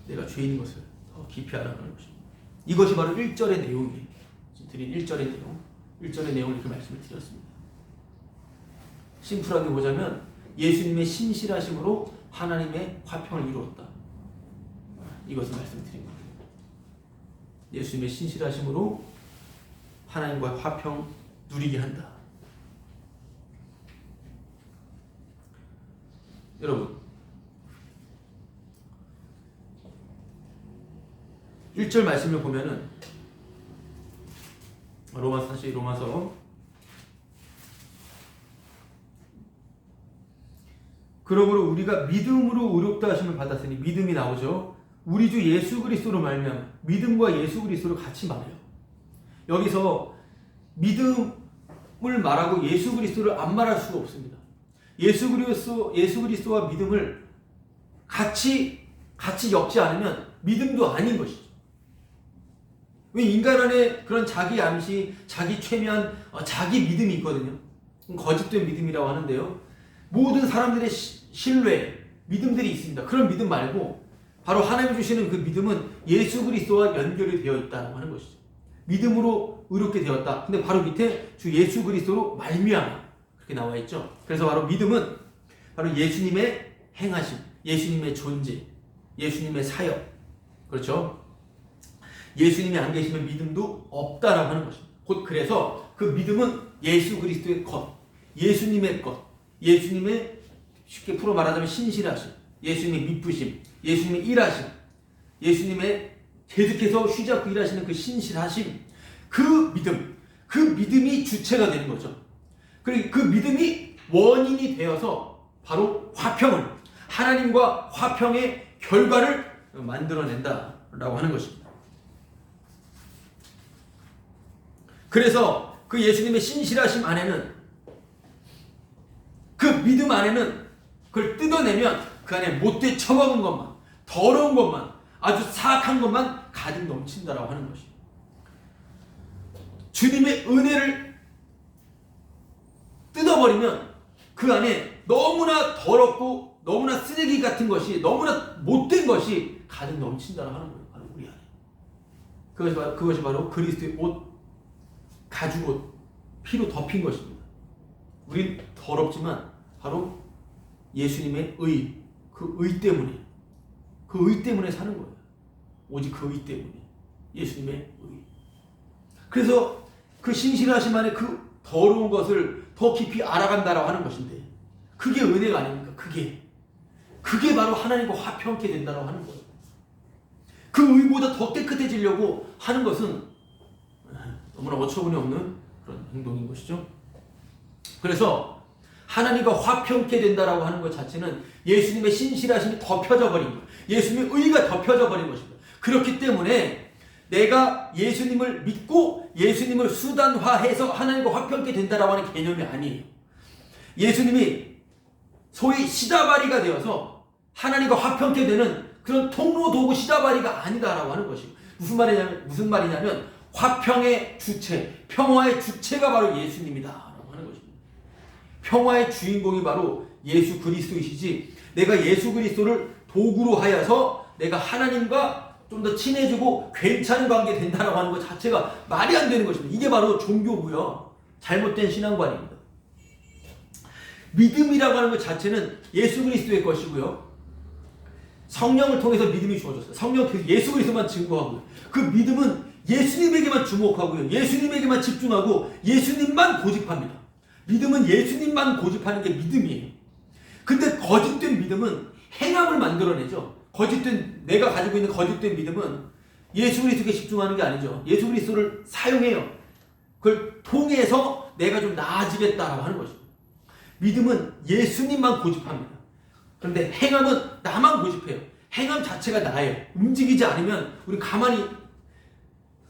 내가 죄인인 것을 더 깊이 알아가는 것입니다. 이것이 바로 1절의 내용이에요. 드린 1절의 내용. 1절의 내용을 이렇게 말씀을 드렸습니다. 심플하게 보자면 예수님의 신실하심으로 하나님의 화평을 이루었다. 이것을 말씀드린 겁니다. 예수님의 신실하심으로 하나님과 화평 누리게 한다. 여러분 1절 말씀을 보면은 로마서 그러므로 우리가 믿음으로 의롭다 하심을 받았으니 믿음이 나오죠. 우리 주 예수 그리스도로 말미암아 믿음과 예수 그리스도를 같이 말해요. 여기서 믿음을 말하고 예수 그리스도를 안 말할 수가 없습니다. 예수 그리스도와 믿음을 같이 엮지 않으면 믿음도 아닌 것이죠. 왜 인간 안에 그런 자기 암시, 자기 최면, 자기 믿음이 있거든요. 거짓된 믿음이라고 하는데요. 모든 사람들의 신뢰, 믿음들이 있습니다. 그런 믿음 말고 바로 하나님이 주시는 그 믿음은 예수 그리스도와 연결이 되어 있다고 하는 것이죠. 믿음으로 의롭게 되었다. 근데 바로 밑에 주 예수 그리스도로 말미암아 그렇게 나와 있죠. 그래서 바로 믿음은 바로 예수님의 행하심, 예수님의 존재, 예수님의 사역, 그렇죠? 예수님이 안 계시면 믿음도 없다라고 하는 것입니다. 곧 그래서 그 믿음은 예수 그리스도의 것, 예수님의 것, 예수님의 쉽게 풀어 말하자면 신실하심, 예수님의 미쁘심, 예수님의 일하심, 예수님의 계속해서 쉬지 않고 일하시는 그 신실하심, 그 믿음이 주체가 되는 거죠. 그리고 그 믿음이 원인이 되어서 바로 화평을, 하나님과 화평의 결과를 만들어낸다라고 하는 것입니다. 그래서 그 예수님의 신실하심 안에는, 그 믿음 안에는 그걸 뜯어내면 그 안에 못돼 처먹은 것만, 더러운 것만, 아주 사악한 것만 가득 넘친다라고 하는 것입니다. 주님의 은혜를 뜯어버리면 그 안에 너무나 더럽고 너무나 쓰레기 같은 것이, 너무나 못된 것이 가득 넘친다라고 하는 거예요. 바로 우리 안에. 그것이 바로 그리스도의 옷, 가죽옷, 피로 덮인 것입니다. 우린 더럽지만 바로 예수님의 의, 그 의 때문에 사는 거예요. 오직 그 의 때문에. 예수님의 의. 그래서 그 신실하심 안에 그 더러운 것을 더 깊이 알아간다라고 하는 것인데, 그게 은혜가 아닙니까? 그게 바로 하나님과 화평케 된다라고 하는 거예요. 그 의보다 더 깨끗해지려고 하는 것은 너무나 어처구니 없는 그런 행동인 것이죠. 그래서 하나님과 화평케 된다라고 하는 것 자체는 예수님의 신실하심이 덮여져 버린 거예요. 예수님의 의가 덮여져 버린 것입니다. 그렇기 때문에 내가 예수님을 믿고 예수님을 수단화해서 하나님과 화평케 된다라고 하는 개념이 아니에요. 예수님이 소위 시다바리가 되어서 하나님과 화평케 되는 그런 통로 도구 시다바리가 아니다라고 하는 것이에요. 무슨 말이냐면 화평의 주체, 평화의 주체가 바로 예수님이다라고 하는 것입니다. 평화의 주인공이 바로 예수 그리스도이시지, 내가 예수 그리스도를 도구로 하여서 내가 하나님과 좀 더 친해지고 괜찮은 관계 된다라고 하는 것 자체가 말이 안 되는 것입니다. 이게 바로 종교고요. 잘못된 신앙관입니다. 믿음이라고 하는 것 자체는 예수 그리스도의 것이고요. 성령을 통해서 믿음이 주어졌어요. 성령 통해서 예수 그리스도만 증거하고요. 그 믿음은 예수님에게만 주목하고요. 예수님에게만 집중하고 예수님만 고집합니다. 믿음은 예수님만 고집하는 게 믿음이에요. 근데 거짓된 믿음은 행함을 만들어내죠. 내가 가지고 있는 거짓된 믿음은 예수 그리스도에 집중하는 게 아니죠. 예수 그리스도를 사용해요. 그걸 통해서 내가 좀 나아지겠다라고 하는 것입니다. 믿음은 예수님만 고집합니다. 그런데 행함은 나만 고집해요. 행함 자체가 나예요. 움직이지 않으면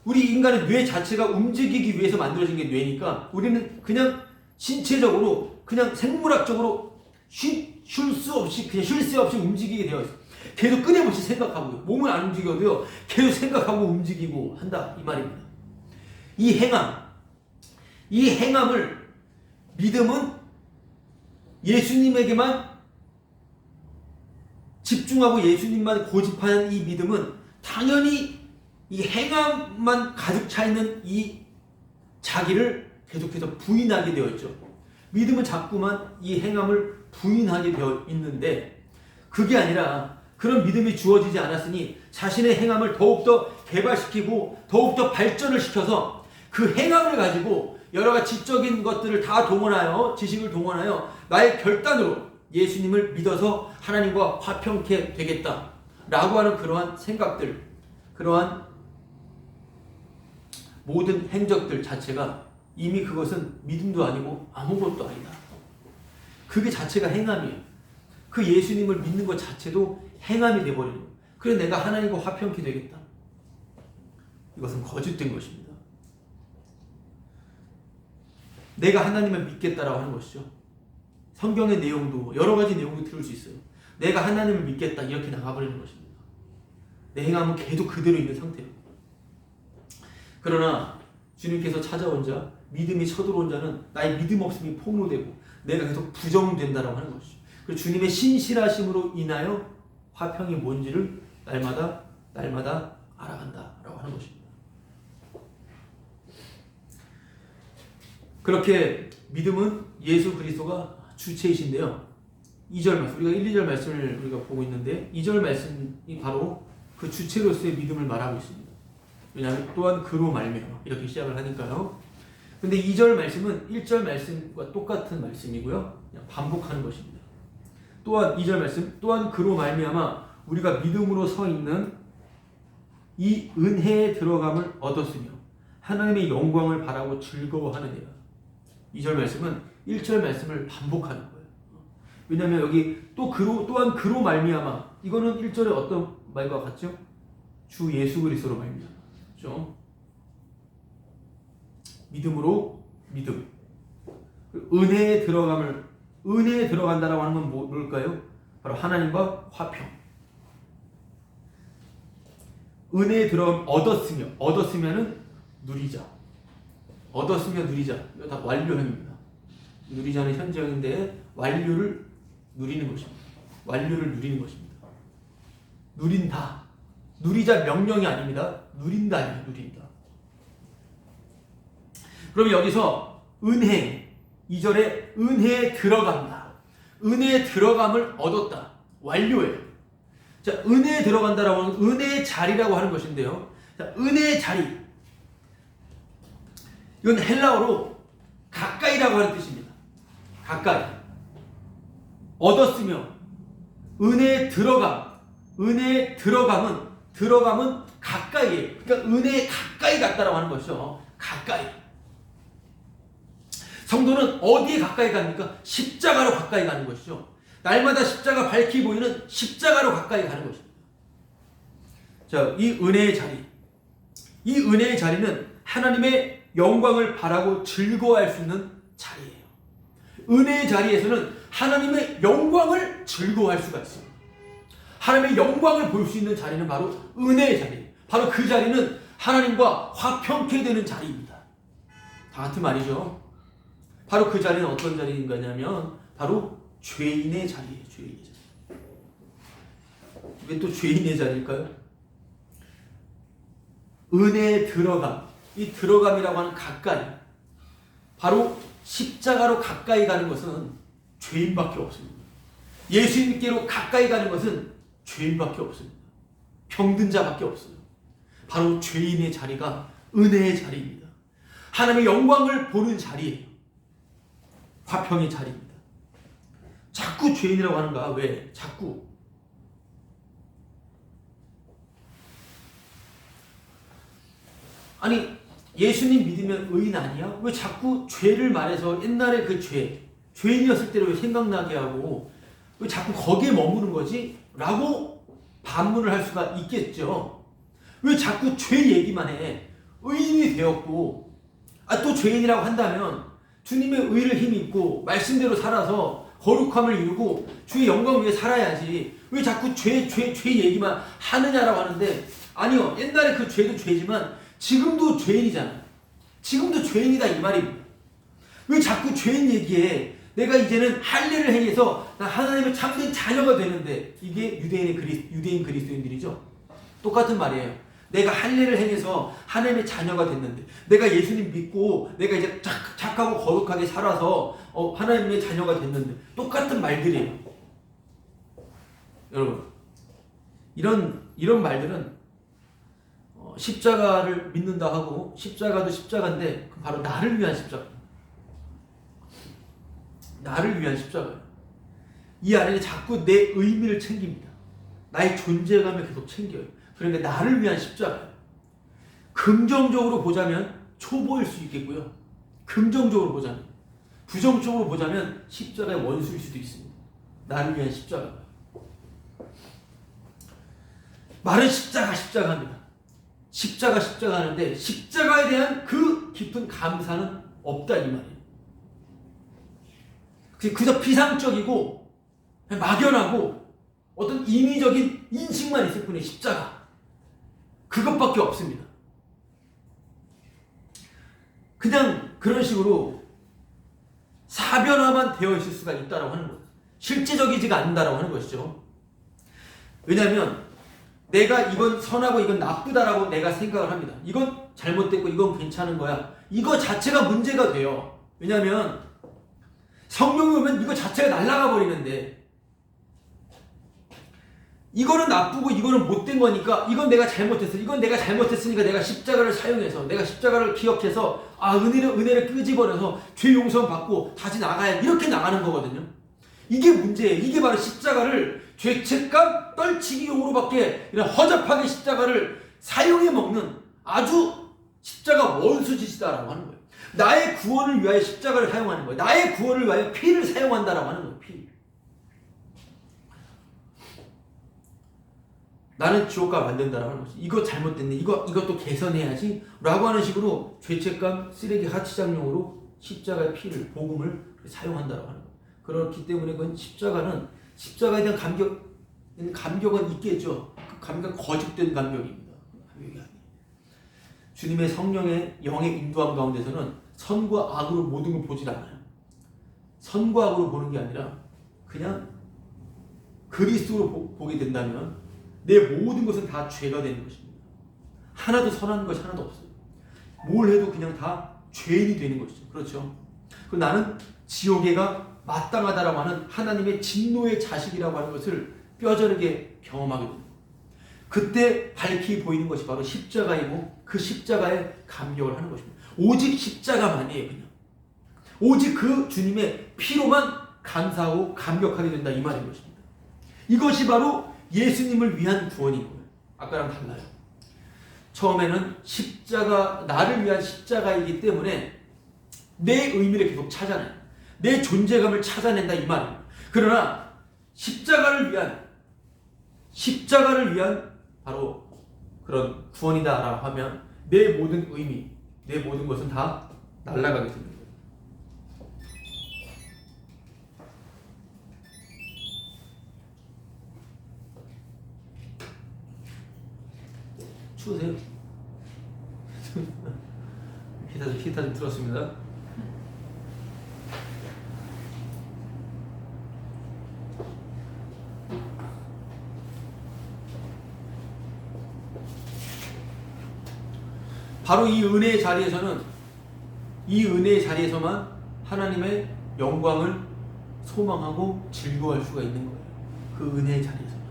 우리 인간의 뇌 자체가 움직이기 위해서 만들어진 게 뇌니까 우리는 그냥 신체적으로, 그냥 생물학적으로 쉴 새 없이 움직이게 되어 있어요. 계속 끊임없이 생각하고요. 몸을 안 움직여도요, 계속 생각하고 움직이고 한다, 이 말입니다. 이 행함을 믿음은 예수님에게만 집중하고 예수님만 고집하는 이 믿음은 당연히 이 행함만 가득 차 있는 이 자기를 계속해서 부인하게 되어 있죠. 믿음은 자꾸만 이 행함을 부인하게 되어 있는데, 그게 아니라 그런 믿음이 주어지지 않았으니 자신의 행함을 더욱더 개발시키고 더욱더 발전을 시켜서 그 행함을 가지고 여러 가지 지적인 것들을 다 동원하여, 지식을 동원하여 나의 결단으로 예수님을 믿어서 하나님과 화평케 되겠다라고 하는 그러한 생각들, 그러한 모든 행적들 자체가 이미 그것은 믿음도 아니고 아무것도 아니다. 그게 자체가 행함이에요. 그 예수님을 믿는 것 자체도 행함이 되어버리는 거예요. 그래 내가 하나님과 화평케 되겠다. 이것은 거짓된 것입니다. 내가 하나님을 믿겠다라고 하는 것이죠. 성경의 내용도 여러 가지 내용도 들을 수 있어요. 내가 하나님을 믿겠다 이렇게 나가버리는 것입니다. 내 행함은 계속 그대로 있는 상태예요. 그러나 주님께서 찾아온 자, 믿음이 쳐들어온 자는 나의 믿음 없음이 폭로되고 내가 계속 부정된다라고 하는 것이죠. 그리고 주님의 신실하심으로 인하여 화평이 뭔지를 날마다 알아간다라고 하는 것입니다. 그렇게 믿음은 예수 그리스도가 주체이신데요. 2절 말씀, 우리가 1, 2절 말씀을 우리가 보고 있는데 2절 말씀이 바로 그 주체로서의 믿음을 말하고 있습니다. 왜냐하면 또한 그로 말미암아 이렇게 시작을 하니까요. 근데 2절 말씀은 1절 말씀과 똑같은 말씀이고요. 그냥 반복하는 것입니다. 또한 2절 말씀, 또한 그로 말미암아 우리가 믿음으로 서 있는 이 은혜에 들어감을 얻었으며 하나님의 영광을 바라고 즐거워하느니라. 2절 말씀은 1절 말씀을 반복하는 거예요. 왜냐하면 여기 또한 그로 말미암아, 이거는 1절에 어떤 말과 같죠? 주 예수 그리스도로 말미암아. 그렇죠? 믿음으로 믿음. 은혜에 들어간다라고 하는 건 뭘까요? 바로 하나님과 화평. 은혜에 들어가면 얻었으면은 누리자. 얻었으면 누리자. 이거 다 완료형입니다. 누리자는 현재형인데 완료를 누리는 것입니다. 완료를 누리는 것입니다. 누린다. 누리자 명령이 아닙니다. 누린다. 누린다. 그럼 여기서 은혜, 2절에 은혜에 들어간다. 은혜에 들어감을 얻었다. 완료예요. 자, 은혜에 들어간다라고 하는 은혜의 자리라고 하는 것인데요. 자, 은혜의 자리. 이건 헬라어로 가까이라고 하는 뜻입니다. 가까이. 얻었으며 은혜에 들어감. 은혜에 들어감은 가까이에요. 그러니까 은혜에 가까이 갔다라고 하는 것이죠. 가까이. 성도는 어디에 가까이 갑니까? 십자가로 가까이 가는 것이죠. 날마다 십자가 밝히 보이는 십자가로 가까이 가는 것입니다. 자, 이 은혜의 자리. 이 은혜의 자리는 하나님의 영광을 바라고 즐거워할 수 있는 자리예요. 은혜의 자리에서는 하나님의 영광을 즐거워할 수가 있습니다. 하나님의 영광을 볼 수 있는 자리는 바로 은혜의 자리예요. 바로 그 자리는 하나님과 화평케 되는 자리입니다. 다 같은 말이죠. 바로 그 자리는 어떤 자리인가냐면 바로 죄인의 자리예요. 죄인의 자리. 왜 또 죄인의 자리일까요? 은혜에 들어감. 이 들어감이라고 하는 가까이. 바로 십자가로 가까이 가는 것은 죄인밖에 없습니다. 예수님께로 가까이 가는 것은 죄인밖에 없습니다. 병든 자밖에 없어요. 바로 죄인의 자리가 은혜의 자리입니다. 하나님의 영광을 보는 자리예요. 화평의 자리입니다. 자꾸 죄인이라고 하는가? 왜? 자꾸. 아니, 예수님 믿으면 의인 아니야? 왜 자꾸 죄를 말해서 옛날에 그 죄인이었을 때를 왜 생각나게 하고 왜 자꾸 거기에 머무는 거지? 라고 반문을 할 수가 있겠죠. 왜 자꾸 죄 얘기만 해? 의인이 되었고, 또 죄인이라고 한다면 주님의 의를 힘입고 말씀대로 살아서 거룩함을 이루고 주의 영광 위에 살아야지. 왜 자꾸 죄 얘기만 하느냐라고 하는데, 아니요. 옛날에 그 죄도 죄지만 지금도 죄인이잖아요. 지금도 죄인이다 이 말입니다. 왜 자꾸 죄인 얘기해? 내가 이제는 할례를 행해서 나 하나님의 참된 자녀가 되는데, 이게 유대인 그리스도인들이죠. 똑같은 말이에요. 내가 할례를 행해서 하나님의 자녀가 됐는데, 내가 예수님 믿고 내가 이제 착하고 거룩하게 살아서 하나님의 자녀가 됐는데, 똑같은 말들이에요. 여러분, 이런 말들은 십자가를 믿는다 하고, 십자가도 십자가인데 그럼 바로 나를 위한 십자가. 나를 위한 십자가예요. 이 안에는 자꾸 내 의미를 챙깁니다. 나의 존재감을 계속 챙겨요. 그러니까 나를 위한 십자가예요. 긍정적으로 보자면 초보일 수 있겠고요. 긍정적으로 보자면. 부정적으로 보자면 십자가의 원수일 수도 있습니다. 나를 위한 십자가. 말은 십자가입니다. 십자가 하는데 십자가에 대한 그 깊은 감사는 없다 이 말이에요. 그저 피상적이고 막연하고 어떤 인위적인 인식만 있을 뿐이에요. 십자가. 그것밖에 없습니다. 그냥 그런 식으로 사변화만 되어 있을 수가 있다고 하는 거예요. 실제적이지가 않는다라고 하는 것이죠. 왜냐하면 내가 이건 선하고 이건 나쁘다라고 내가 생각을 합니다. 이건 잘못됐고 이건 괜찮은 거야. 이거 자체가 문제가 돼요. 왜냐하면 성령이 오면 이거 자체가 날아가 버리는데, 이거는 나쁘고 이거는 못된 거니까 이건 내가 잘못했어. 이건 내가 잘못했으니까 내가 십자가를 사용해서, 내가 십자가를 기억해서 은혜를 끄집어내서 죄 용서 받고 다시 나가야, 이렇게 나가는 거거든요. 이게 문제예요. 이게 바로 십자가를 죄책감 떨치기용으로밖에, 이런 허접하게 십자가를 사용해 먹는 아주 십자가 원수짓이다라고 하는 거예요. 나의 구원을 위하여 십자가를 사용하는 거예요. 나의 구원을 위하여 피를 사용한다라고 하는 거예요. 피. 나는 지옥가 만든다라고 하는 거지. 이거 잘못됐네. 이것도 개선해야지. 라고 하는 식으로 죄책감, 쓰레기 하치장용으로 십자가의 피를, 복음을 사용한다라고 하는 거예요. 그렇기 때문에 그건 십자가에 대한 감격은 있겠죠. 그 감격은 거짓된 감격입니다. 감격이 아니에요. 주님의 성령의 영의 인도함 가운데서는 선과 악으로 모든 걸 보질 않아요. 선과 악으로 보는 게 아니라 그냥 그리스도로 보게 된다면 내 모든 것은 다 죄가 되는 것입니다. 하나도 선한 것이 하나도 없어요. 뭘 해도 그냥 다 죄인이 되는 것이죠. 그렇죠? 그럼 나는 지옥에가 마땅하다라고 하는 하나님의 진노의 자식이라고 하는 것을 뼈저리게 경험하게 됩니다. 그때 밝히 보이는 것이 바로 십자가이고 그 십자가에 감격을 하는 것입니다. 오직 십자가만이에요. 그냥 오직 그 주님의 피로만 감사하고 감격하게 된다, 이 말인 것입니다. 이것이 바로 예수님을 위한 구원인 거예요. 아까랑 달라요. 처음에는 십자가, 나를 위한 십자가이기 때문에 내 의미를 계속 찾아내요. 내 존재감을 찾아낸다, 이 말입니다. 그러나 십자가를 위한 바로 그런 구원이다라고 하면 내 모든 의미, 내 모든 것은 다 날아가게 됩니다. 추우세요? 히터 좀 틀었습니다. 바로 이 은혜의 자리에서만 하나님의 영광을 소망하고 즐거워할 수가 있는 거예요. 그 은혜의 자리에서만.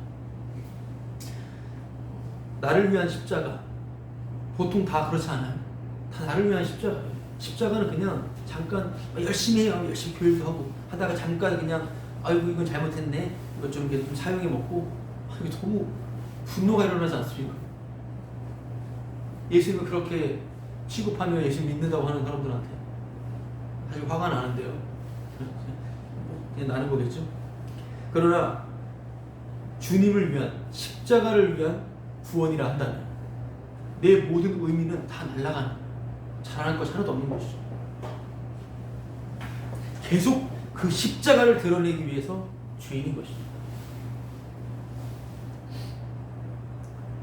나를 위한 십자가, 보통 다 그렇지 않아요. 다 나를 위한 십자가예요. 십자가는 그냥 잠깐 열심히 해요. 열심히 교육도 하고 하다가 잠깐 그냥 아이고 이건 잘못했네, 이거 좀 사용해 먹고, 이게 너무 분노가 일어나지 않습니까? 예수님을 그렇게 취급하며 예수 믿는다고 하는 사람들한테 아주 화가 나는데요. 그냥 나는 거겠죠. 그러나 주님을 위한, 십자가를 위한 구원이라 한다면 내 모든 의미는 다 날아가는 거예요. 자랑할 것이 하나도 없는 것이죠. 계속 그 십자가를 드러내기 위해서 죄인인 것입니다.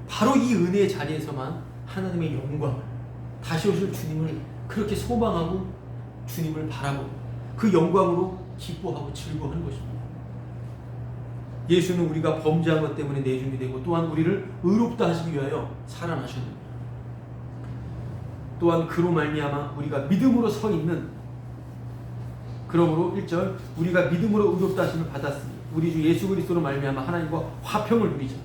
바로 이 은혜의 자리에서만 하나님의 영광을, 다시 오실 주님을 그렇게 소망하고 주님을 바라고 그 영광으로 기뻐하고 즐거워하는 것입니다. 예수는 우리가 범죄한 것 때문에 내줌이 되고 또한 우리를 의롭다 하시기 위하여 살아나셨습니다. 또한 그로 말미암아 우리가 믿음으로 서 있는, 그러므로 1절 우리가 믿음으로 의롭다 하심을 받았으니 우리 주 예수 그리스도로 말미암아 하나님과 화평을 누리자.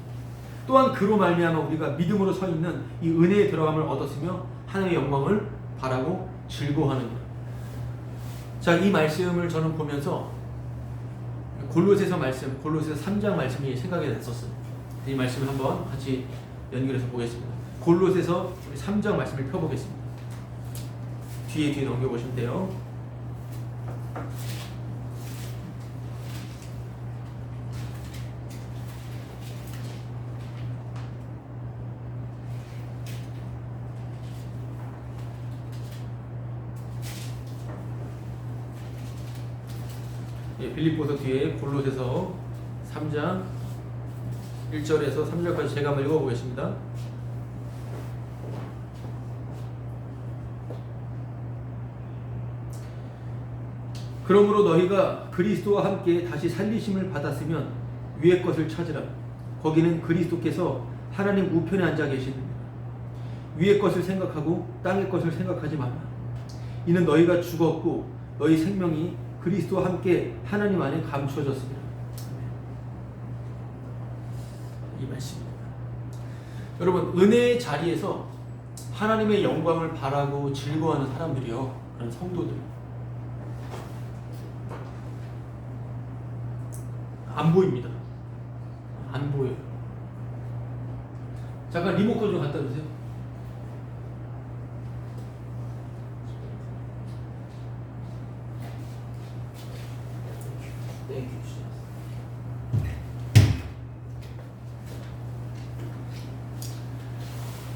또한 그로 말미암아 우리가 믿음으로 서 있는 이 은혜에 들어감을 얻었으며 하나님의 영광을 바라고 즐거워하는 것. 자, 이 말씀을 저는 보면서 골로새서 3장 말씀이 생각이 났었어요. 이 말씀을 한번 같이 연결해서 보겠습니다. 골로새서 3장 말씀을 펴보겠습니다. 뒤에 넘겨보시면 돼요. 빌립보서 뒤에 골로새서 3장 1절에서 3절까지 제가 한번 읽어보겠습니다. 그러므로 너희가 그리스도와 함께 다시 살리심을 받았으면 위의 것을 찾으라. 거기는 그리스도께서 하나님 우편에 앉아 계시느니라. 위의 것을 생각하고 땅의 것을 생각하지 말라. 이는 너희가 죽었고 너희 생명이 그리스도와 함께 하나님 안에 감추어졌습니다. 이 말씀입니다. 여러분, 은혜의 자리에서 하나님의 영광을 바라고 즐거워하는 사람들이요, 그런 성도들 안 보입니다. 안 보여요. 잠깐 리모컨 좀 갖다 주세요.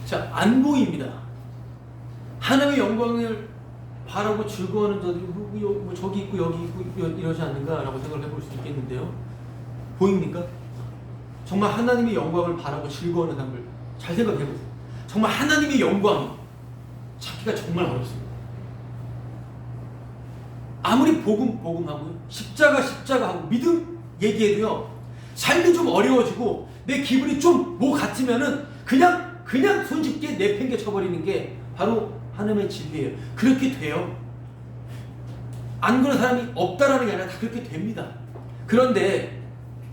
자, 안 보입니다. 하나님의 영광을 바라고 즐거워하는 자들이 뭐 저기 있고 여기 있고 이러지 않는가라고 생각을 해볼 수 있겠는데요. 보입니까? 정말 하나님의 영광을 바라고 즐거워하는 사람들 잘 생각해보세요. 정말 하나님의 영광이 찾기가 정말 어렵습니다. 아무리 복음하고요, 십자가하고 믿음 얘기해도요, 삶이 좀 어려워지고 내 기분이 좀 뭐 같으면은 그냥 손쉽게 내팽개 쳐버리는 게 바로 하나님의 진리예요. 그렇게 돼요. 안 그런 사람이 없다라는 게 아니라 다 그렇게 됩니다. 그런데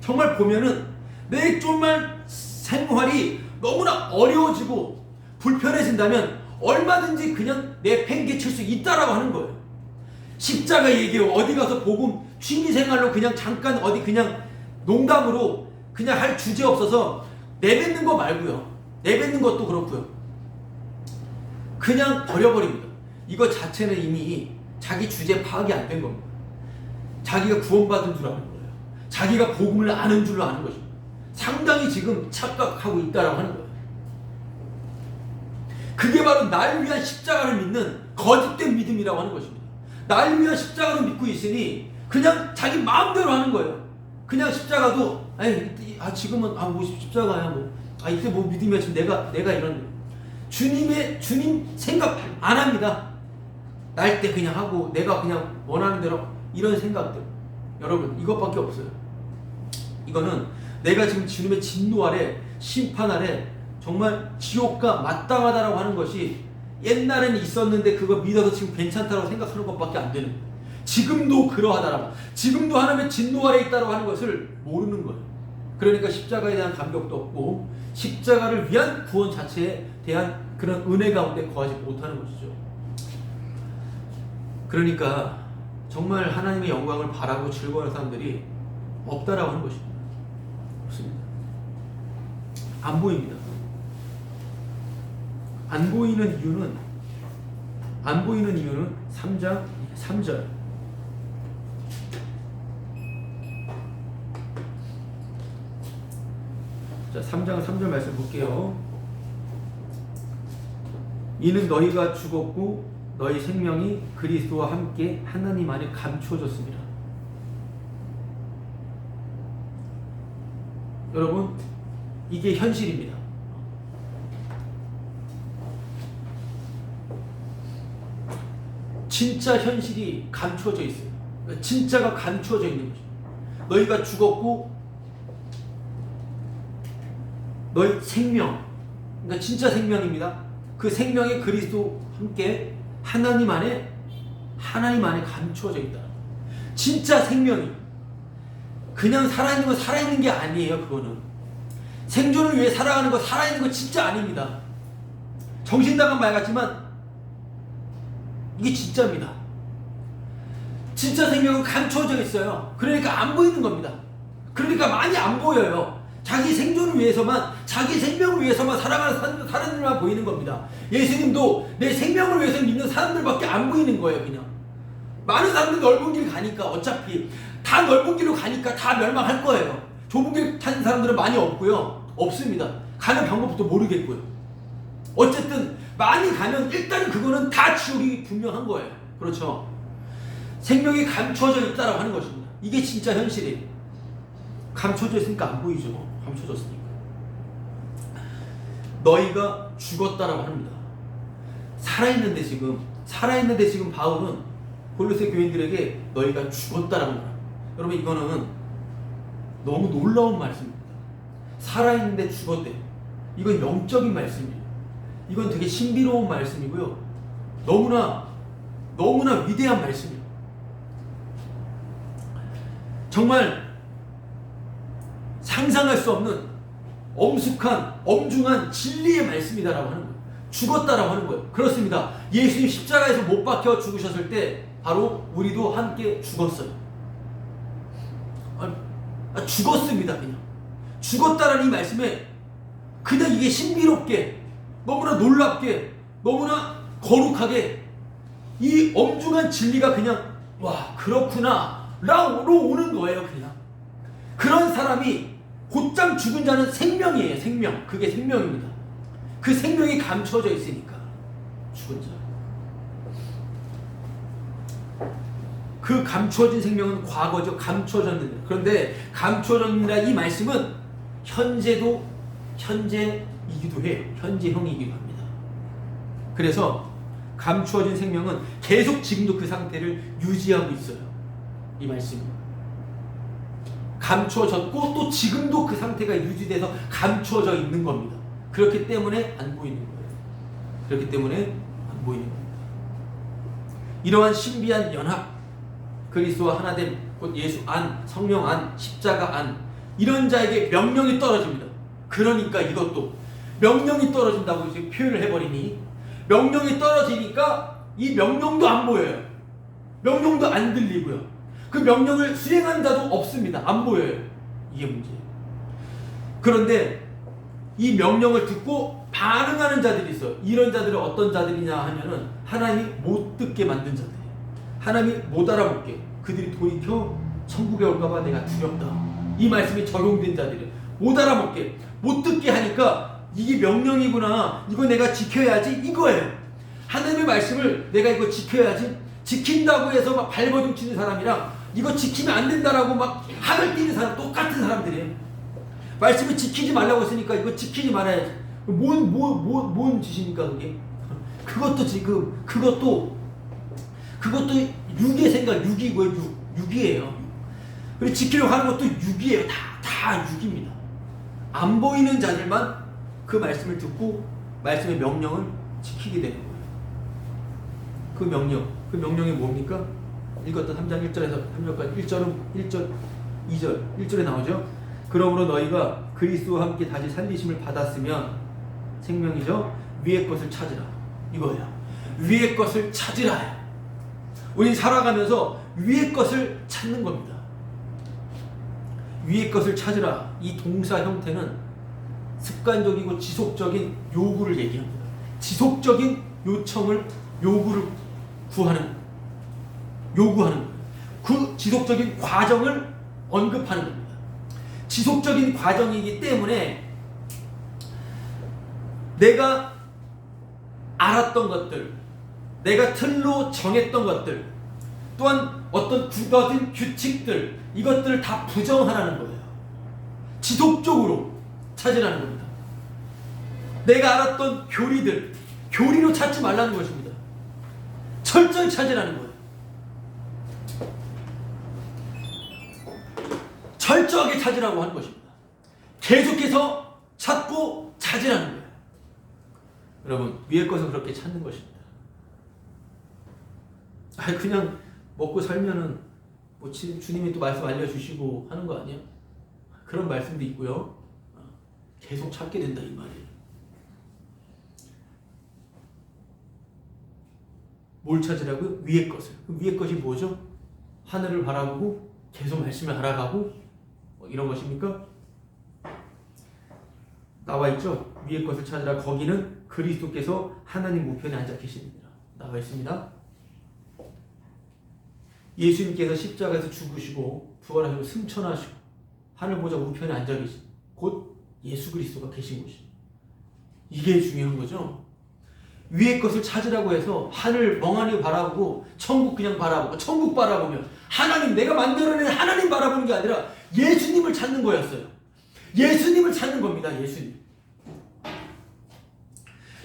정말 보면은 내 정말 생활이 너무나 어려워지고 불편해진다면 얼마든지 그냥 내팽개칠 수 있다라고 하는 거예요. 십자가 얘기예요. 어디 가서 복음 취미생활로 그냥 잠깐 어디 그냥 농담으로 그냥 할 주제 없어서 내뱉는 거 말고요. 내뱉는 것도 그렇고요. 그냥 버려버립니다. 이거 자체는 이미 자기 주제 파악이 안 된 겁니다. 자기가 구원받은 줄 아는 거예요. 자기가 복음을 아는 줄로 아는 것입니다. 상당히 지금 착각하고 있다라고 하는 거예요. 그게 바로 날 위한 십자가를 믿는 거짓된 믿음이라고 하는 것입니다. 날 위한 십자가를 믿고 있으니 그냥 자기 마음대로 하는 거예요. 그냥 십자가도 지금은 뭐 십자가야 뭐 이때 뭐 믿음이야 지금 내가 이런 주님 생각 안 합니다. 날 때 그냥 하고 내가 그냥 원하는 대로 이런 생각들 여러분 이것밖에 없어요. 이거는 내가 지금 주님의 진노 아래 심판 아래 정말 지옥과 마땅하다라고 하는 것이 옛날에는 있었는데 그거 믿어서 지금 괜찮다라고 생각하는 것밖에 안 되는 거예요. 지금도 그러하다라고 지금도 하나님의 진노 아래 있다라고 하는 것을 모르는 거예요. 그러니까 십자가에 대한 감격도 없고 십자가를 위한 구원 자체에 대한 그런 은혜 가운데 거하지 못하는 것이죠. 그러니까 정말 하나님의 영광을 바라고 즐거워하는 사람들이 없다라고 하는 것입니다. 없습니다. 안 보입니다. 안 보이는 이유는 3장 3절. 자, 3장 3절 말씀 볼게요. 이는 너희가 죽었고 너희 생명이 그리스도와 함께 하나님 안에 감추어졌습니다. 여러분, 이게 현실입니다. 진짜 현실이 감추어져 있어요. 진짜가 감추어져 있는 거죠. 너희가 죽었고 너희 생명, 그러니까 진짜 생명입니다. 그 생명이 그리스도 함께 하나님 안에 감추어져 있다. 진짜 생명이 그냥 살아있는 건 살아있는 게 아니에요. 그거는 생존을 위해 살아가는 거 살아있는 거 진짜 아닙니다. 정신 나간 말 같지만 이게 진짜입니다. 진짜 생명은 감추어져 있어요. 그러니까 안 보이는 겁니다. 그러니까 많이 안 보여요. 자기 생존을 위해서만, 자기 생명을 위해서만 살아가는 사람들만 보이는 겁니다. 예수님도 내 생명을 위해서 믿는 사람들밖에 안 보이는 거예요. 그냥 많은 사람들이 넓은 길 가니까 어차피 다 넓은 길로 가니까 다 멸망할 거예요. 좁은 길 타는 사람들은 많이 없고요. 없습니다. 가는 방법도 모르겠고요. 어쨌든 많이 가면 일단은 그거는 다 지옥이 분명한 거예요. 그렇죠? 생명이 감춰져 있다라고 하는 것입니다. 이게 진짜 현실이에요. 감춰져 있으니까 안 보이죠. 감춰졌으니까. 너희가 죽었다라고 합니다. 살아있는데 지금 바울은 골로새 교인들에게 너희가 죽었다라고 합니다. 여러분 이거는 너무 놀라운 말씀입니다. 살아있는데 죽었대. 이건 영적인 말씀이에요. 이건 되게 신비로운 말씀이고요. 너무나 위대한 말씀이에요. 정말 상상할 수 없는 엄숙한 엄중한 진리의 말씀이다라고 하는 거예요. 죽었다라고 하는 거예요. 그렇습니다. 예수님 십자가에서 못 박혀 죽으셨을 때 바로 우리도 함께 죽었어요. 죽었습니다. 그냥 죽었다라는 이 말씀에 그냥 이게 신비롭게 너무나 놀랍게 너무나 거룩하게 이 엄중한 진리가 그냥 와 그렇구나 라고 오는 거예요. 그냥 그런 사람이 곧장 죽은 자는 생명이에요. 생명. 그게 생명입니다. 그 생명이 감춰져 있으니까 죽은 자. 그 감춰진 생명은 과거죠. 감춰졌는데. 그런데 감춰졌는다 이 말씀은 현재이기도 해요. 현재형이기도 합니다. 그래서 감추어진 생명은 계속 지금도 그 상태를 유지하고 있어요. 이 말씀이. 감추어졌고 또 지금도 그 상태가 유지돼서 감추어져 있는 겁니다. 그렇기 때문에 안 보이는 거예요. 그렇기 때문에 안 보이는 겁니다. 이러한 신비한 연합, 그리스도와 하나됨, 곧 예수 안, 성령 안, 십자가 안, 이런 자에게 명령이 떨어집니다. 그러니까 이것도 명령이 떨어진다고 이제 표현을 해버리니, 명령이 떨어지니까 이 명령도 안 보여요. 명령도 안 들리고요. 그 명령을 수행하는 자도 없습니다. 안 보여요. 이게 문제예요. 그런데 이 명령을 듣고 반응하는 자들이 있어요. 이런 자들은 어떤 자들이냐 하면은 하나님이 못 듣게 만든 자들이에요. 하나님이 못 알아볼게. 그들이 돌이켜 천국에 올까봐 내가 두렵다. 이 말씀이 적용된 자들이에요. 못 알아볼게. 못 듣게 하니까 이게 명령이구나. 이거 내가 지켜야지. 이거예요. 하나님의 말씀을 내가 이거 지켜야지. 지킨다고 해서 막 발버둥 치는 사람이랑 이거 지키면 안 된다라고 막 학을 띄는 사람 똑같은 사람들이에요. 말씀을 지키지 말라고 했으니까 이거 지키지 말아야지. 뭔 짓입니까 그게? 그것도 지금 그것도 육의 생각, 육이고요. 육이에요. 그리고 지키려고 하는 것도 육이에요. 다 육입니다. 안 보이는 자들만 그 말씀을 듣고 말씀의 명령을 지키게 되는 거예요. 그 명령이 뭡니까? 읽었던 3장 1절에서 3절까지 1절, 2절, 1절에 나오죠. 그러므로 너희가 그리스도와 함께 다시 살리심을 받았으면 생명이죠. 위의 것을 찾으라. 이거예요. 위의 것을 찾으라. 우린 살아가면서 위의 것을 찾는 겁니다. 위의 것을 찾으라. 이 동사 형태는 습관적이고 지속적인 요구를 얘기합니다. 지속적인 요구를 요구하는 거예요. 그 지속적인 과정을 언급하는 겁니다. 지속적인 과정이기 때문에 내가 알았던 것들, 내가 틀로 정했던 것들, 또한 어떤 굳어진 규칙들, 이것들을 다 부정하라는 거예요. 지속적으로 찾으라는 겁니다. 내가 알았던 교리로 찾지 말라는 것입니다. 철저히 찾으라는 거예요. 철저하게 찾으라고 하는 것입니다. 계속해서 찾고 찾으라는 거예요. 여러분, 위의 것은 그렇게 찾는 것입니다. 그냥 먹고 살면은 뭐 주님이 또 말씀 알려주시고 하는 거 아니야? 그런 말씀도 있고요. 계속 찾게 된다 이 말이에요. 뭘 찾으라고요? 위의 것을. 그럼 위의 것이 뭐죠? 하늘을 바라보고 계속 말씀을 알아가고 이런 것입니까? 나와 있죠? 위의 것을 찾으라. 거기는 그리스도께서 하나님 우편에 앉아 계십니다. 나와 있습니다. 예수님께서 십자가에서 죽으시고 부활하시고 승천하시고 하늘 보좌 우편에 앉아 계신 곧 예수 그리스도가 계신 곳입니다. 이게 중요한 거죠. 위의 것을 찾으라고 해서 하늘 멍하니 바라보고 천국 그냥 바라보고 천국 바라보면 하나님, 내가 만들어낸 하나님 바라보는 게 아니라 예수님을 찾는 거였어요. 예수님을 찾는 겁니다. 예수님.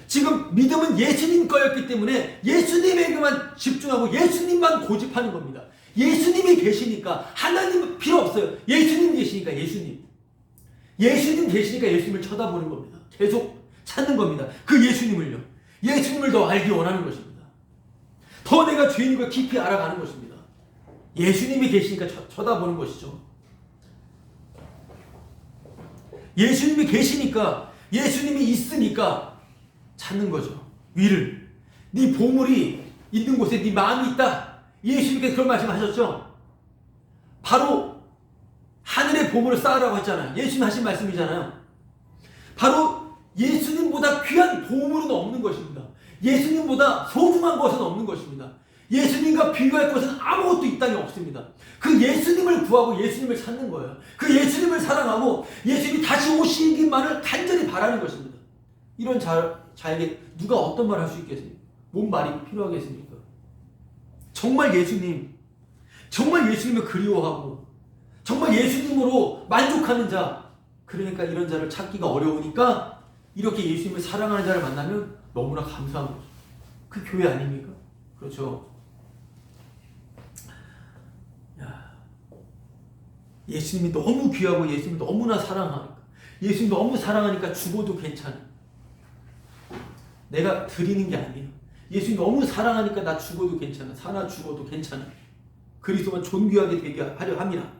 지금 믿음은 예수님 거였기 때문에 예수님에게만 집중하고 예수님만 고집하는 겁니다. 예수님이 계시니까 하나님은 필요 없어요. 예수님 계시니까 예수님 계시니까 예수님을 쳐다보는 겁니다. 계속 찾는 겁니다. 그 예수님을요. 예수님을 더 알기 원하는 것입니다. 더 내가 죄인인 걸 깊이 알아가는 것입니다. 예수님이 계시니까 쳐다보는 것이죠. 예수님이 계시니까, 예수님이 있으니까 찾는 거죠. 위를. 네 보물이 있는 곳에 네 마음이 있다. 예수님께서 그런 말씀하셨죠. 바로 하늘의 보물을 쌓으라고 했잖아요. 예수님 하신 말씀이잖아요. 바로 예수님보다 귀한 보물은 없는 것입니다. 예수님보다 소중한 것은 없는 것입니다. 예수님과 비교할 것은 아무것도 이 땅에 없습니다. 그 예수님을 구하고 예수님을 찾는 거예요. 그 예수님을 사랑하고 예수님이 다시 오시기만을 간절히 바라는 것입니다. 이런 자에게 누가 어떤 말을 할 수 있겠습니까? 뭔 말이 필요하겠습니까? 정말 예수님을 그리워하고 정말 예수님으로 만족하는 자, 그러니까 이런 자를 찾기가 어려우니까 이렇게 예수님을 사랑하는 자를 만나면 너무나 감사한 거죠. 그 교회 아닙니까? 그렇죠. 예수님이 너무 귀하고 예수님이 너무나 사랑하니까, 예수님 너무 사랑하니까 죽어도 괜찮아. 내가 드리는 게 아니에요. 예수님 너무 사랑하니까 나 죽어도 괜찮아. 사나 죽어도 괜찮아. 그리스도만 존귀하게 되게 하려 합니다.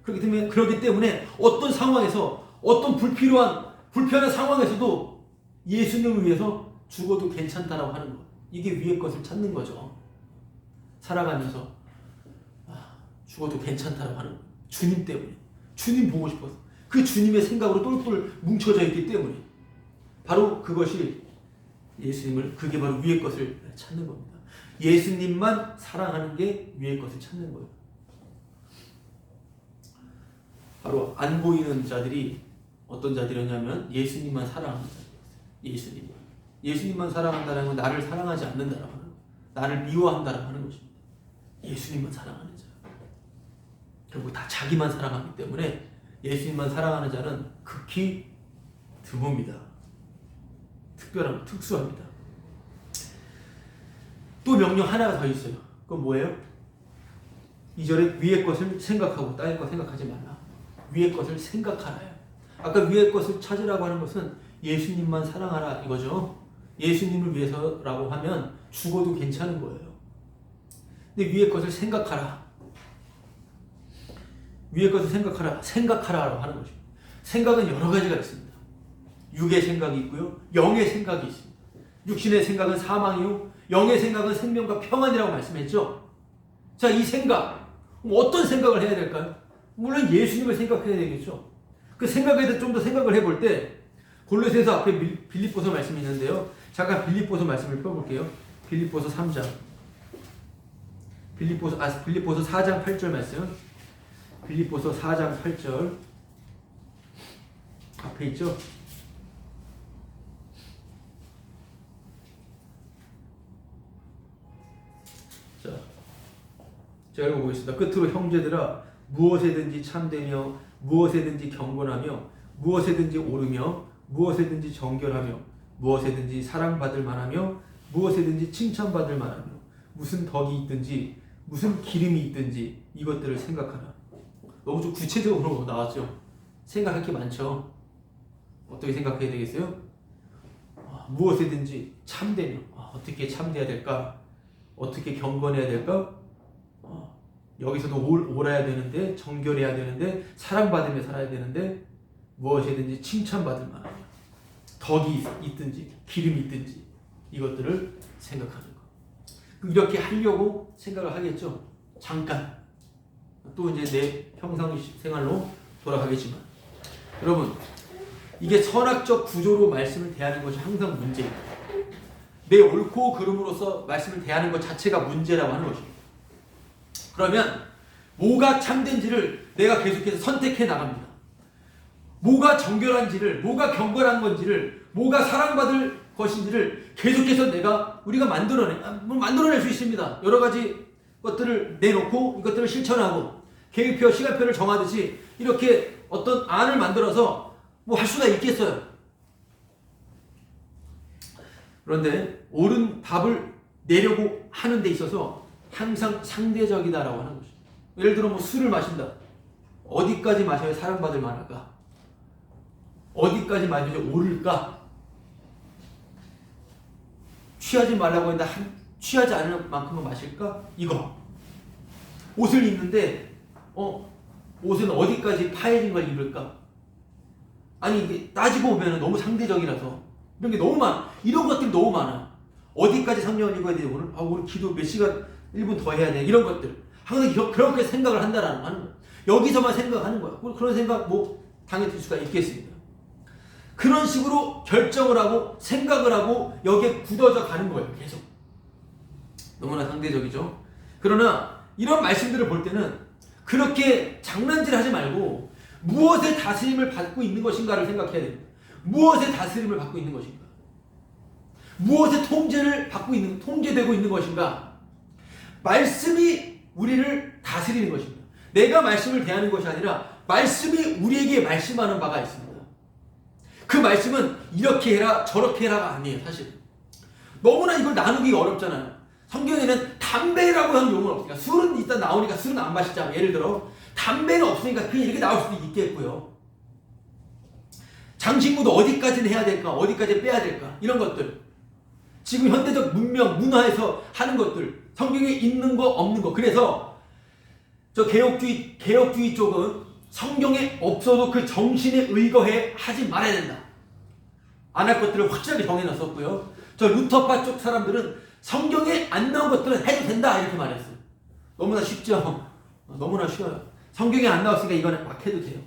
그렇기 때문에 어떤 상황에서 어떤 불편한 상황에서도 예수님을 위해서 죽어도 괜찮다라고 하는 것. 이게 위의 것을 찾는 거죠. 살아가면서 죽어도 괜찮다라고 하는 것. 주님 때문에. 주님 보고 싶어서. 그 주님의 생각으로 똘똘 뭉쳐져 있기 때문에. 바로 그것이 그게 바로 위의 것을 찾는 겁니다. 예수님만 사랑하는 게 위의 것을 찾는 거예요. 바로 안 보이는 자들이 어떤 자들이었냐면 예수님만 사랑하는 자들이었어요. 예수님만 사랑한다는 건 나를 사랑하지 않는다라고 하는 거예요. 나를 미워한다라고 하는 것입니다. 예수님만 사랑하는 자. 결국 다 자기만 사랑하기 때문에 예수님만 사랑하는 자는 극히 드뭅니다. 특수합니다. 또 명령 하나가 더 있어요. 그건 뭐예요? 2절에 위의 것을 생각하고 땅의 것 생각하지 말라. 위의 것을 생각하라요. 아까 위의 것을 찾으라고 하는 것은 예수님만 사랑하라 이거죠. 예수님을 위해서라고 하면 죽어도 괜찮은 거예요. 근데 위의 것을 생각하라. 위의 것을 생각하라라고 하는 것입니다. 생각은 여러 가지가 있습니다. 육의 생각이 있고요. 영의 생각이 있습니다. 육신의 생각은 사망이요. 영의 생각은 생명과 평안이라고 말씀했죠. 자, 이 생각. 어떤 생각을 해야 될까요? 물론 예수님을 생각해야 되겠죠. 그 생각에 대해 좀 더 생각을 해볼 때 골로새서 앞에 빌립보서 말씀이 있는데요. 잠깐 빌립보서 말씀을 펴볼게요. 빌립보서 3장. 빌립보서 4장 8절 말씀. 빌립보서 4장 8절. 앞에 있죠? 자, 제가 읽어보겠습니다. 끝으로 형제들아, 무엇에든지 참되며 무엇에든지 경건하며 무엇에든지 오르며 무엇에든지 정결하며 무엇에든지 사랑받을 만하며 무엇에든지 칭찬받을 만하며 무슨 덕이 있든지 무슨 기름이 있든지 이것들을 생각하라. 너무 좀 구체적으로 나왔죠. 생각할 게 많죠. 어떻게 생각해야 되겠어요? 무엇에든지 참되며 어떻게 참돼야 될까? 어떻게 경건해야 될까? 여기서도 옳아야 되는데, 정결해야 되는데, 사랑받으며 살아야 되는데, 무엇이든지 칭찬받을 만하며 덕이 있든지 기름이 있든지 이것들을 생각하는 것. 이렇게 하려고 생각을 하겠죠. 잠깐. 또 이제 내 평상생활로 돌아가겠지만, 여러분, 이게 선악적 구조로 말씀을 대하는 것이 항상 문제예요. 내 옳고 그름으로서 말씀을 대하는 것 자체가 문제라고 하는 것입니다. 그러면 뭐가 참된지를 내가 계속해서 선택해 나갑니다. 뭐가 정결한지를, 뭐가 경건한 건지를, 뭐가 사랑받을 것인지를 계속해서 우리가 만들어낼 수 있습니다. 여러 가지 것들을 내놓고 이것들을 실천하고 계획표, 시간표를 정하듯이 이렇게 어떤 안을 만들어서 뭐 할 수가 있겠어요. 그런데 옳은 답을 내려고 하는 데 있어서 항상 상대적이다라고 하는 것이죠. 예를 들어 뭐 술을 마신다. 어디까지 마셔야 사랑받을 만할까? 어디까지 마셔야 오를까? 취하지 말라고 했는데 취하지 않을 만큼은 마실까? 이거. 옷을 입는데 옷은 어디까지 파여진 걸 입을까? 아니 이게 따지고 보면 너무 상대적이라서 이런 게 너무 많아. 이런 것들이 너무 많아. 어디까지 성경을 읽어야 되지? 오늘 기도 몇 시간 1분 더 해야 돼. 이런 것들. 항상 그렇게 생각을 한다라는 거야. 여기서만 생각하는 거야. 그런 생각 당연히 들 수가 있겠습니다. 그런 식으로 결정을 하고 생각을 하고 여기에 굳어져 가는 거예요. 계속. 너무나 상대적이죠. 그러나 이런 말씀들을 볼 때는 그렇게 장난질하지 말고 무엇의 다스림을 받고 있는 것인가를 생각해야 됩니다. 무엇의 다스림을 받고 있는 것인가? 무엇의 통제되고 있는 것인가? 말씀이 우리를 다스리는 것입니다. 내가 말씀을 대하는 것이 아니라 말씀이 우리에게 말씀하는 바가 있습니다. 그 말씀은 이렇게 해라 저렇게 해라가 아니에요. 사실 너무나 이걸 나누기가 어렵잖아요. 성경에는 담배라고 하는 용어는 없으니까 술은 일단 나오니까 술은 안 마시자. 예를 들어 담배는 없으니까 그냥 이렇게 나올 수도 있겠고요. 장신구도 어디까지는 해야 될까? 어디까지 빼야 될까? 이런 것들. 지금 현대적 문명, 문화에서 하는 것들. 성경에 있는 거 없는 거. 그래서 저 개혁주의 쪽은 성경에 없어도 그 정신에 의거해 하지 말아야 된다. 안 할 것들을 확실하게 정해놨었고요. 저 루터파 쪽 사람들은 성경에 안 나온 것들은 해도 된다 이렇게 말했어요. 너무나 쉽죠? 너무나 쉬워요. 성경에 안 나왔으니까 이거는 막 해도 돼요.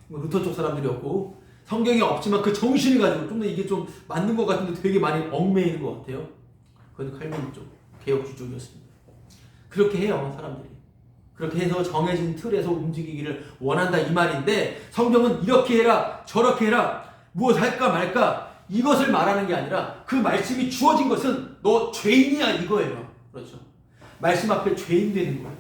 루터 쪽 사람들이었고 성경에 없지만 그 정신을 가지고 좀 더 이게 좀 맞는 것 같은데 되게 많이 얽매이는 것 같아요. 그건 칼빈 쪽, 개혁주 쪽이었습니다. 그렇게 해요, 사람들이. 그렇게 해서 정해진 틀에서 움직이기를 원한다 이 말인데 성경은 이렇게 해라 저렇게 해라 무엇 할까 말까 이것을 말하는 게 아니라 그 말씀이 주어진 것은 너 죄인이야 이거예요. 그렇죠. 말씀 앞에 죄인 되는 거예요.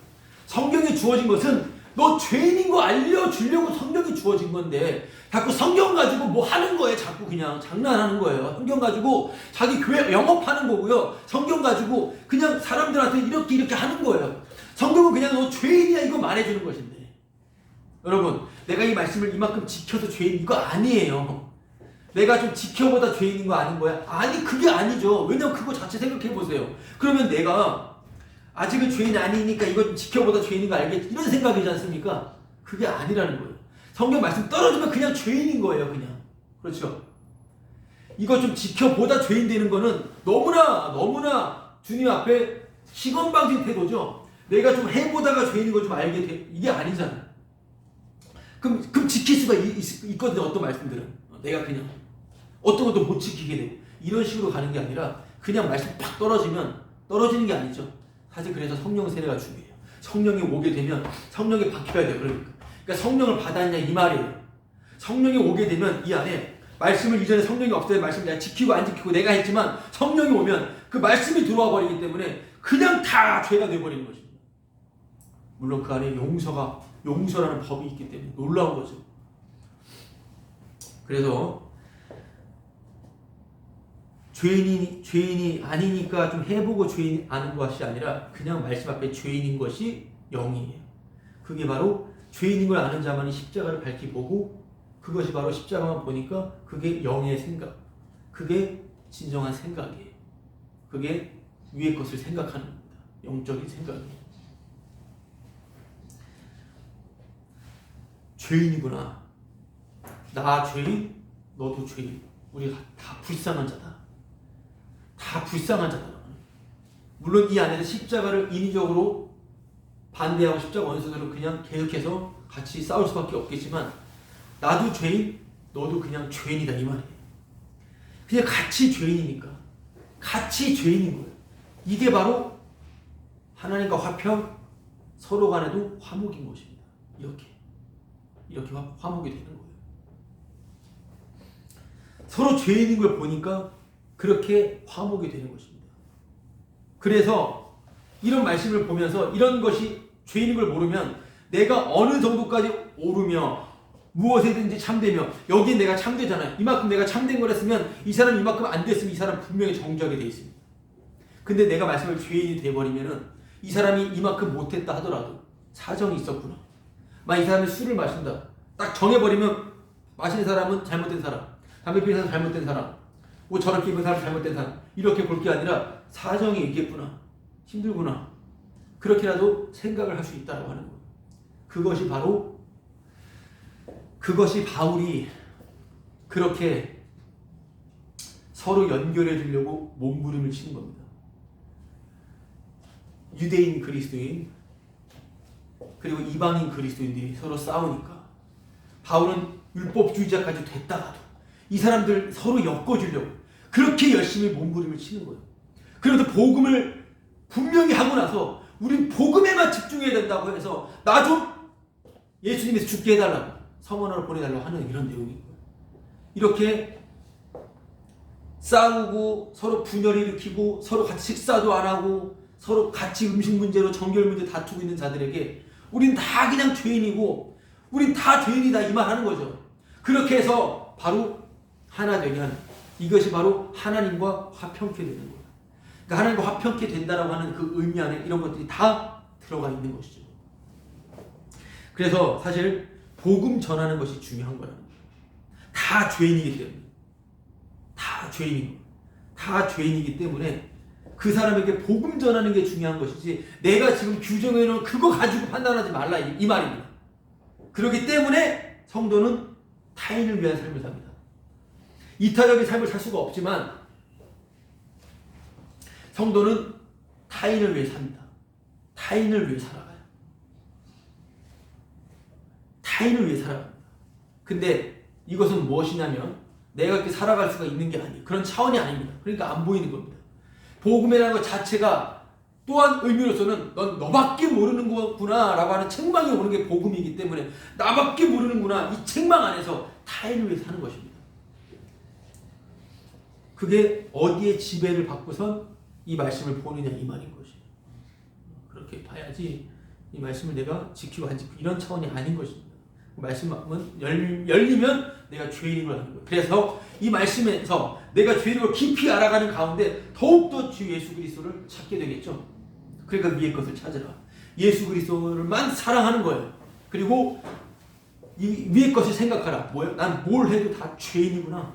성경에 주어진 것은 너 죄인인 거 알려주려고 성경이 주어진 건데 자꾸 성경 가지고 뭐 하는 거예요. 자꾸 그냥 장난하는 거예요. 성경 가지고 자기 교회 영업하는 거고요. 성경 가지고 그냥 사람들한테 이렇게 하는 거예요. 성경은 그냥 너 죄인이야 이거 말해주는 것인데 여러분 내가 이 말씀을 이만큼 지켜서 죄인 이거 아니에요. 내가 좀 지켜보다 죄인인 거 아닌 거야? 아니 그게 아니죠. 왜냐면 그거 자체 생각해보세요. 그러면 내가 아직은 죄인 아니니까 이거 좀 지켜보다 죄인인 거 알겠지? 이런 생각이지 않습니까? 그게 아니라는 거예요. 성경 말씀 떨어지면 그냥 죄인인 거예요. 그냥. 그렇죠? 이거 좀 지켜보다 죄인 되는 거는 너무나 주님 앞에 시건방진 태도죠. 내가 좀 해보다가 죄인인 거 좀 알게 돼. 이게 아니잖아요. 그럼 지킬 수가 있거든요. 어떤 말씀들은. 내가 그냥 어떤 것도 못 지키게 되고 이런 식으로 가는 게 아니라 그냥 말씀 팍 떨어지면 떨어지는 게 아니죠. 사실 그래서 성령 세례가 중요해요. 성령이 오게 되면 성령이 바뀌어야 돼요. 그러니까 성령을 받았냐 이 말이에요. 성령이 오게 되면 이 안에 말씀을 이전에 성령이 없을 때 말씀을 내가 지키고 안 지키고 내가 했지만 성령이 오면 그 말씀이 들어와 버리기 때문에 그냥 다 죄가 되어버리는 것입니다. 물론 그 안에 용서라는 법이 있기 때문에 놀라운 거죠. 그래서 죄인이 아니니까 좀 해보고 죄인 아는 것이 아니라 그냥 말씀 앞에 죄인인 것이 영이에요. 그게 바로 죄인인 걸 아는 자만이 십자가를 밝히 보고 그것이 바로 십자가만 보니까 그게 영의 생각, 그게 진정한 생각이에요. 그게 위의 것을 생각하는 겁니다. 영적인 생각이에요. 죄인이구나. 나 죄인, 너도 죄인. 우리가 다 불쌍한 자다. 다 불쌍한 자다. 물론 이 안에서 십자가를 인위적으로 반대하고 십자가 원수들은 그냥 계속해서 같이 싸울 수밖에 없겠지만 나도 죄인, 너도 그냥 죄인이다 이 말이에요. 그냥 같이 죄인이니까. 같이 죄인인 거예요. 이게 바로 하나님과 화평, 서로 간에도 화목인 것입니다. 이렇게 화목이 되는 거예요. 서로 죄인인 걸 보니까 그렇게 화목이 되는 것입니다. 그래서 이런 말씀을 보면서 이런 것이 죄인인 걸 모르면 내가 어느 정도까지 오르며 무엇이든지 참되며 여기에 내가 참되잖아요. 이만큼 내가 참된 걸 했으면 이 사람이 이만큼 안 됐으면 이 사람 분명히 정죄하게 돼 있습니다. 근데 내가 말씀을 죄인이 돼버리면은 이 사람이 이만큼 못했다 하더라도 사정이 있었구나. 이 사람이 술을 마신다. 딱 정해버리면 마시는 사람은 잘못된 사람, 담배 피우는 사람 잘못된 사람, 옷 저렇게 입은 사람 잘못된 사람 이렇게 볼 게 아니라 사정이 있겠구나. 힘들구나. 그렇게라도 생각을 할 수 있다고 하는 거예요. 그것이 바울이 그렇게 서로 연결해 주려고 몸부림을 치는 겁니다. 유대인 그리스도인 그리고 이방인 그리스도인들이 서로 싸우니까 바울은 율법주의자까지 됐다가도 이 사람들 서로 엮어주려고 그렇게 열심히 몸부림을 치는 거예요. 그런데 복음을 분명히 하고 나서 우린 복음에만 집중해야 된다고 해서 나 좀 예수님에서 죽게 해달라고 서머너를 보내달라고 하는 이런 내용인 거예요. 이렇게 싸우고 서로 분열을 일으키고 서로 같이 식사도 안 하고 서로 같이 음식 문제로 정결 문제 다투고 있는 자들에게 우린 다 그냥 죄인이고 우린 다 죄인이다 이 말 하는 거죠. 그렇게 해서 바로 하나 되게 하는 이것이 바로 하나님과 화평케 되는 거예요. 그러니까 하나님과 화평케 된다라고 하는 그 의미 안에 이런 것들이 다 들어가 있는 것이죠. 그래서 사실 복음 전하는 것이 중요한 거라는 거예요. 다 죄인이기 때문에 다 죄인이기 때문에 그 사람에게 복음 전하는 게 중요한 것이지 내가 지금 규정해 놓은 그거 가지고 판단하지 말라 이 말입니다. 그렇기 때문에 성도는 타인을 위한 삶을 삽니다. 이타적인 삶을 살 수가 없지만 성도는 타인을 위해 삽니다. 타인을 위해 살아가요. 타인을 위해 살아갑니다. 근데 이것은 무엇이냐면 내가 그렇게 살아갈 수가 있는 게 아니에요. 그런 차원이 아닙니다. 그러니까 안 보이는 겁니다. 복음이라는 것 자체가 또한 의미로서는 넌 너밖에 모르는 거구나 라고 하는 책망이 오는 게 복음이기 때문에 나밖에 모르는구나 이 책망 안에서 타인을 위해 사는 것입니다. 그게 어디에 지배를 받고선 이 말씀을 보느냐 이 말인 것이에요. 그렇게 봐야지 이 말씀을 내가 지키고 안 지키고 이런 차원이 아닌 것입니다. 말씀은 열리면 내가 죄인인 걸 아는 거예요. 그래서 이 말씀에서 내가 죄인인 걸 깊이 알아가는 가운데 더욱더 주 예수 그리스도를 찾게 되겠죠. 그러니까 위의 것을 찾으라. 예수 그리스도를만 사랑하는 거예요. 그리고 이 위의 것을 생각하라. 뭐예요? 난 뭘 해도 다 죄인이구나.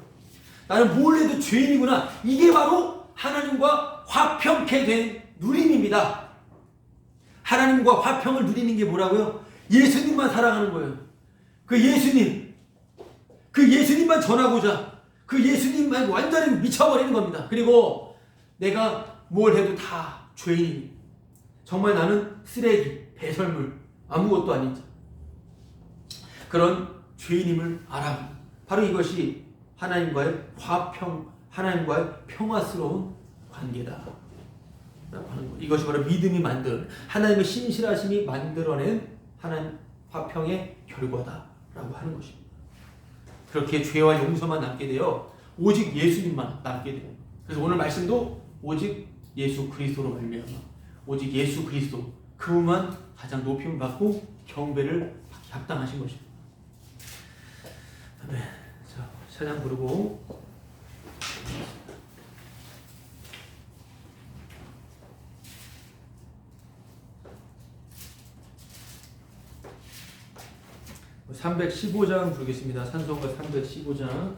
나는 뭘 해도 죄인이구나. 이게 바로 하나님과 화평케 된 누림입니다. 하나님과 화평을 누리는 게 뭐라고요? 예수님만 사랑하는 거예요. 그 예수님만 전하고자 그 예수님만 완전히 미쳐버리는 겁니다. 그리고 내가 뭘 해도 다 죄인. 정말 나는 쓰레기, 배설물, 아무것도 아닌 자. 그런 죄인임을 알아. 바로 이것이 하나님과의 화평, 하나님과의 평화스러운 관계다. 라고 하는 거. 이것이 바로 믿음이 만든 하나님의 신실하심이 만들어낸 하나님 화평의 결과다. 라고 하는 것입니다. 그렇게 죄와 용서만 남게 되어 오직 예수님만 남게 됩니다. 그래서 오늘 말씀도 오직 예수 그리스도로 말미암아 오직 예수 그리스도 그분만 가장 높임을 받고 경배를 받기 합당하신 것입니다. 네, 자 찬양 부르고. 뭐 315장 부르겠습니다. 찬송가 315장.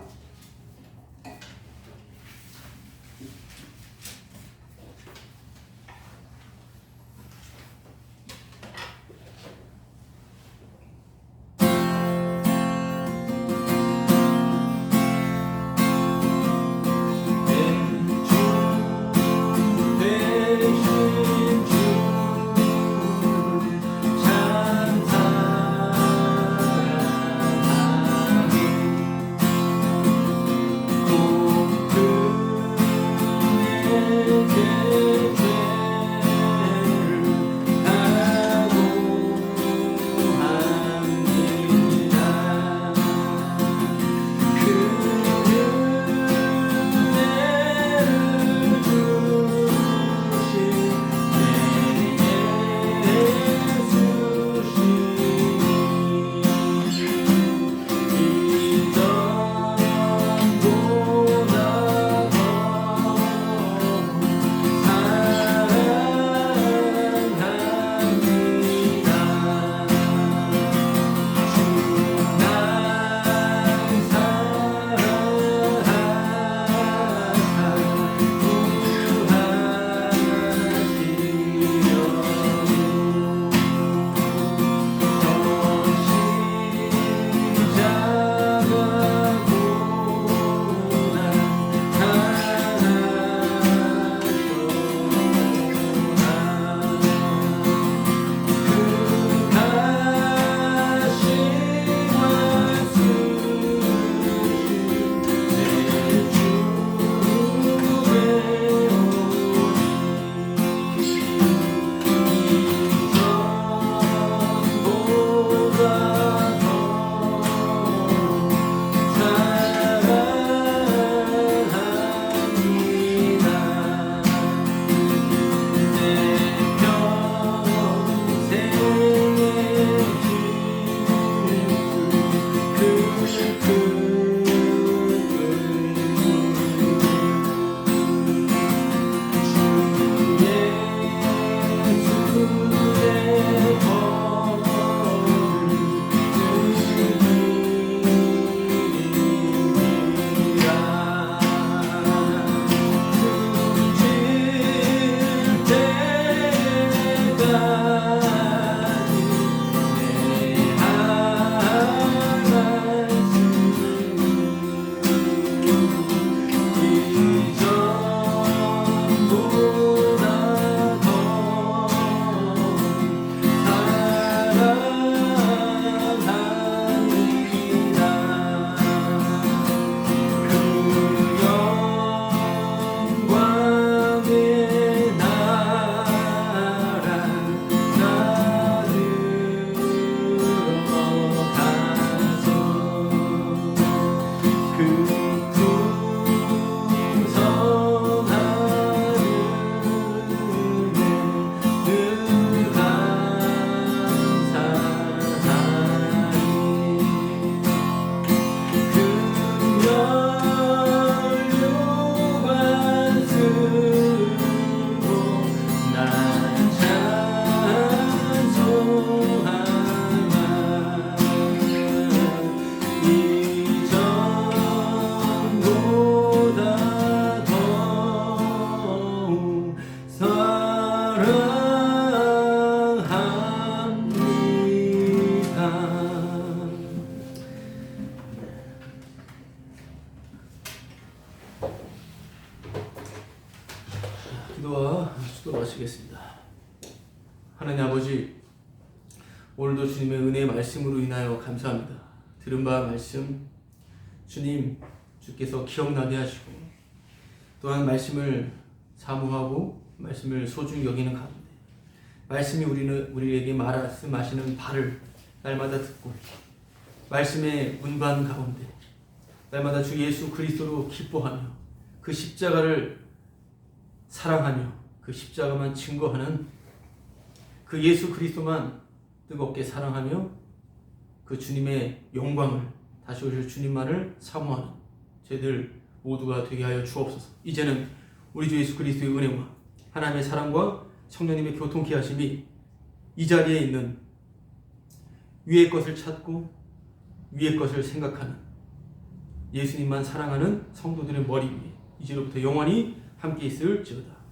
오늘도 주님의 은혜의 말씀으로 인하여 감사합니다. 들은 바 말씀 주님 주께서 기억나게 하시고 또한 말씀을 사모하고 말씀을 소중히 여기는 가운데 말씀이 우리에게 말씀하시는 바를 날마다 듣고 말씀의 문반 가운데 날마다 주 예수 그리스도로 기뻐하며 그 십자가를 사랑하며 그 십자가만 증거하는 그 예수 그리스도만 뜨겁게 사랑하며 그 주님의 영광을 다시 오실 주님만을 사모하는 저희들 모두가 되게 하여 주옵소서. 이제는 우리 주 예수 그리스도의 은혜와 하나님의 사랑과 성령님의 교통케 하심이 이 자리에 있는 위의 것을 찾고 위의 것을 생각하는 예수님만 사랑하는 성도들의 머리 위에 이제로부터 영원히 함께 있을지어다.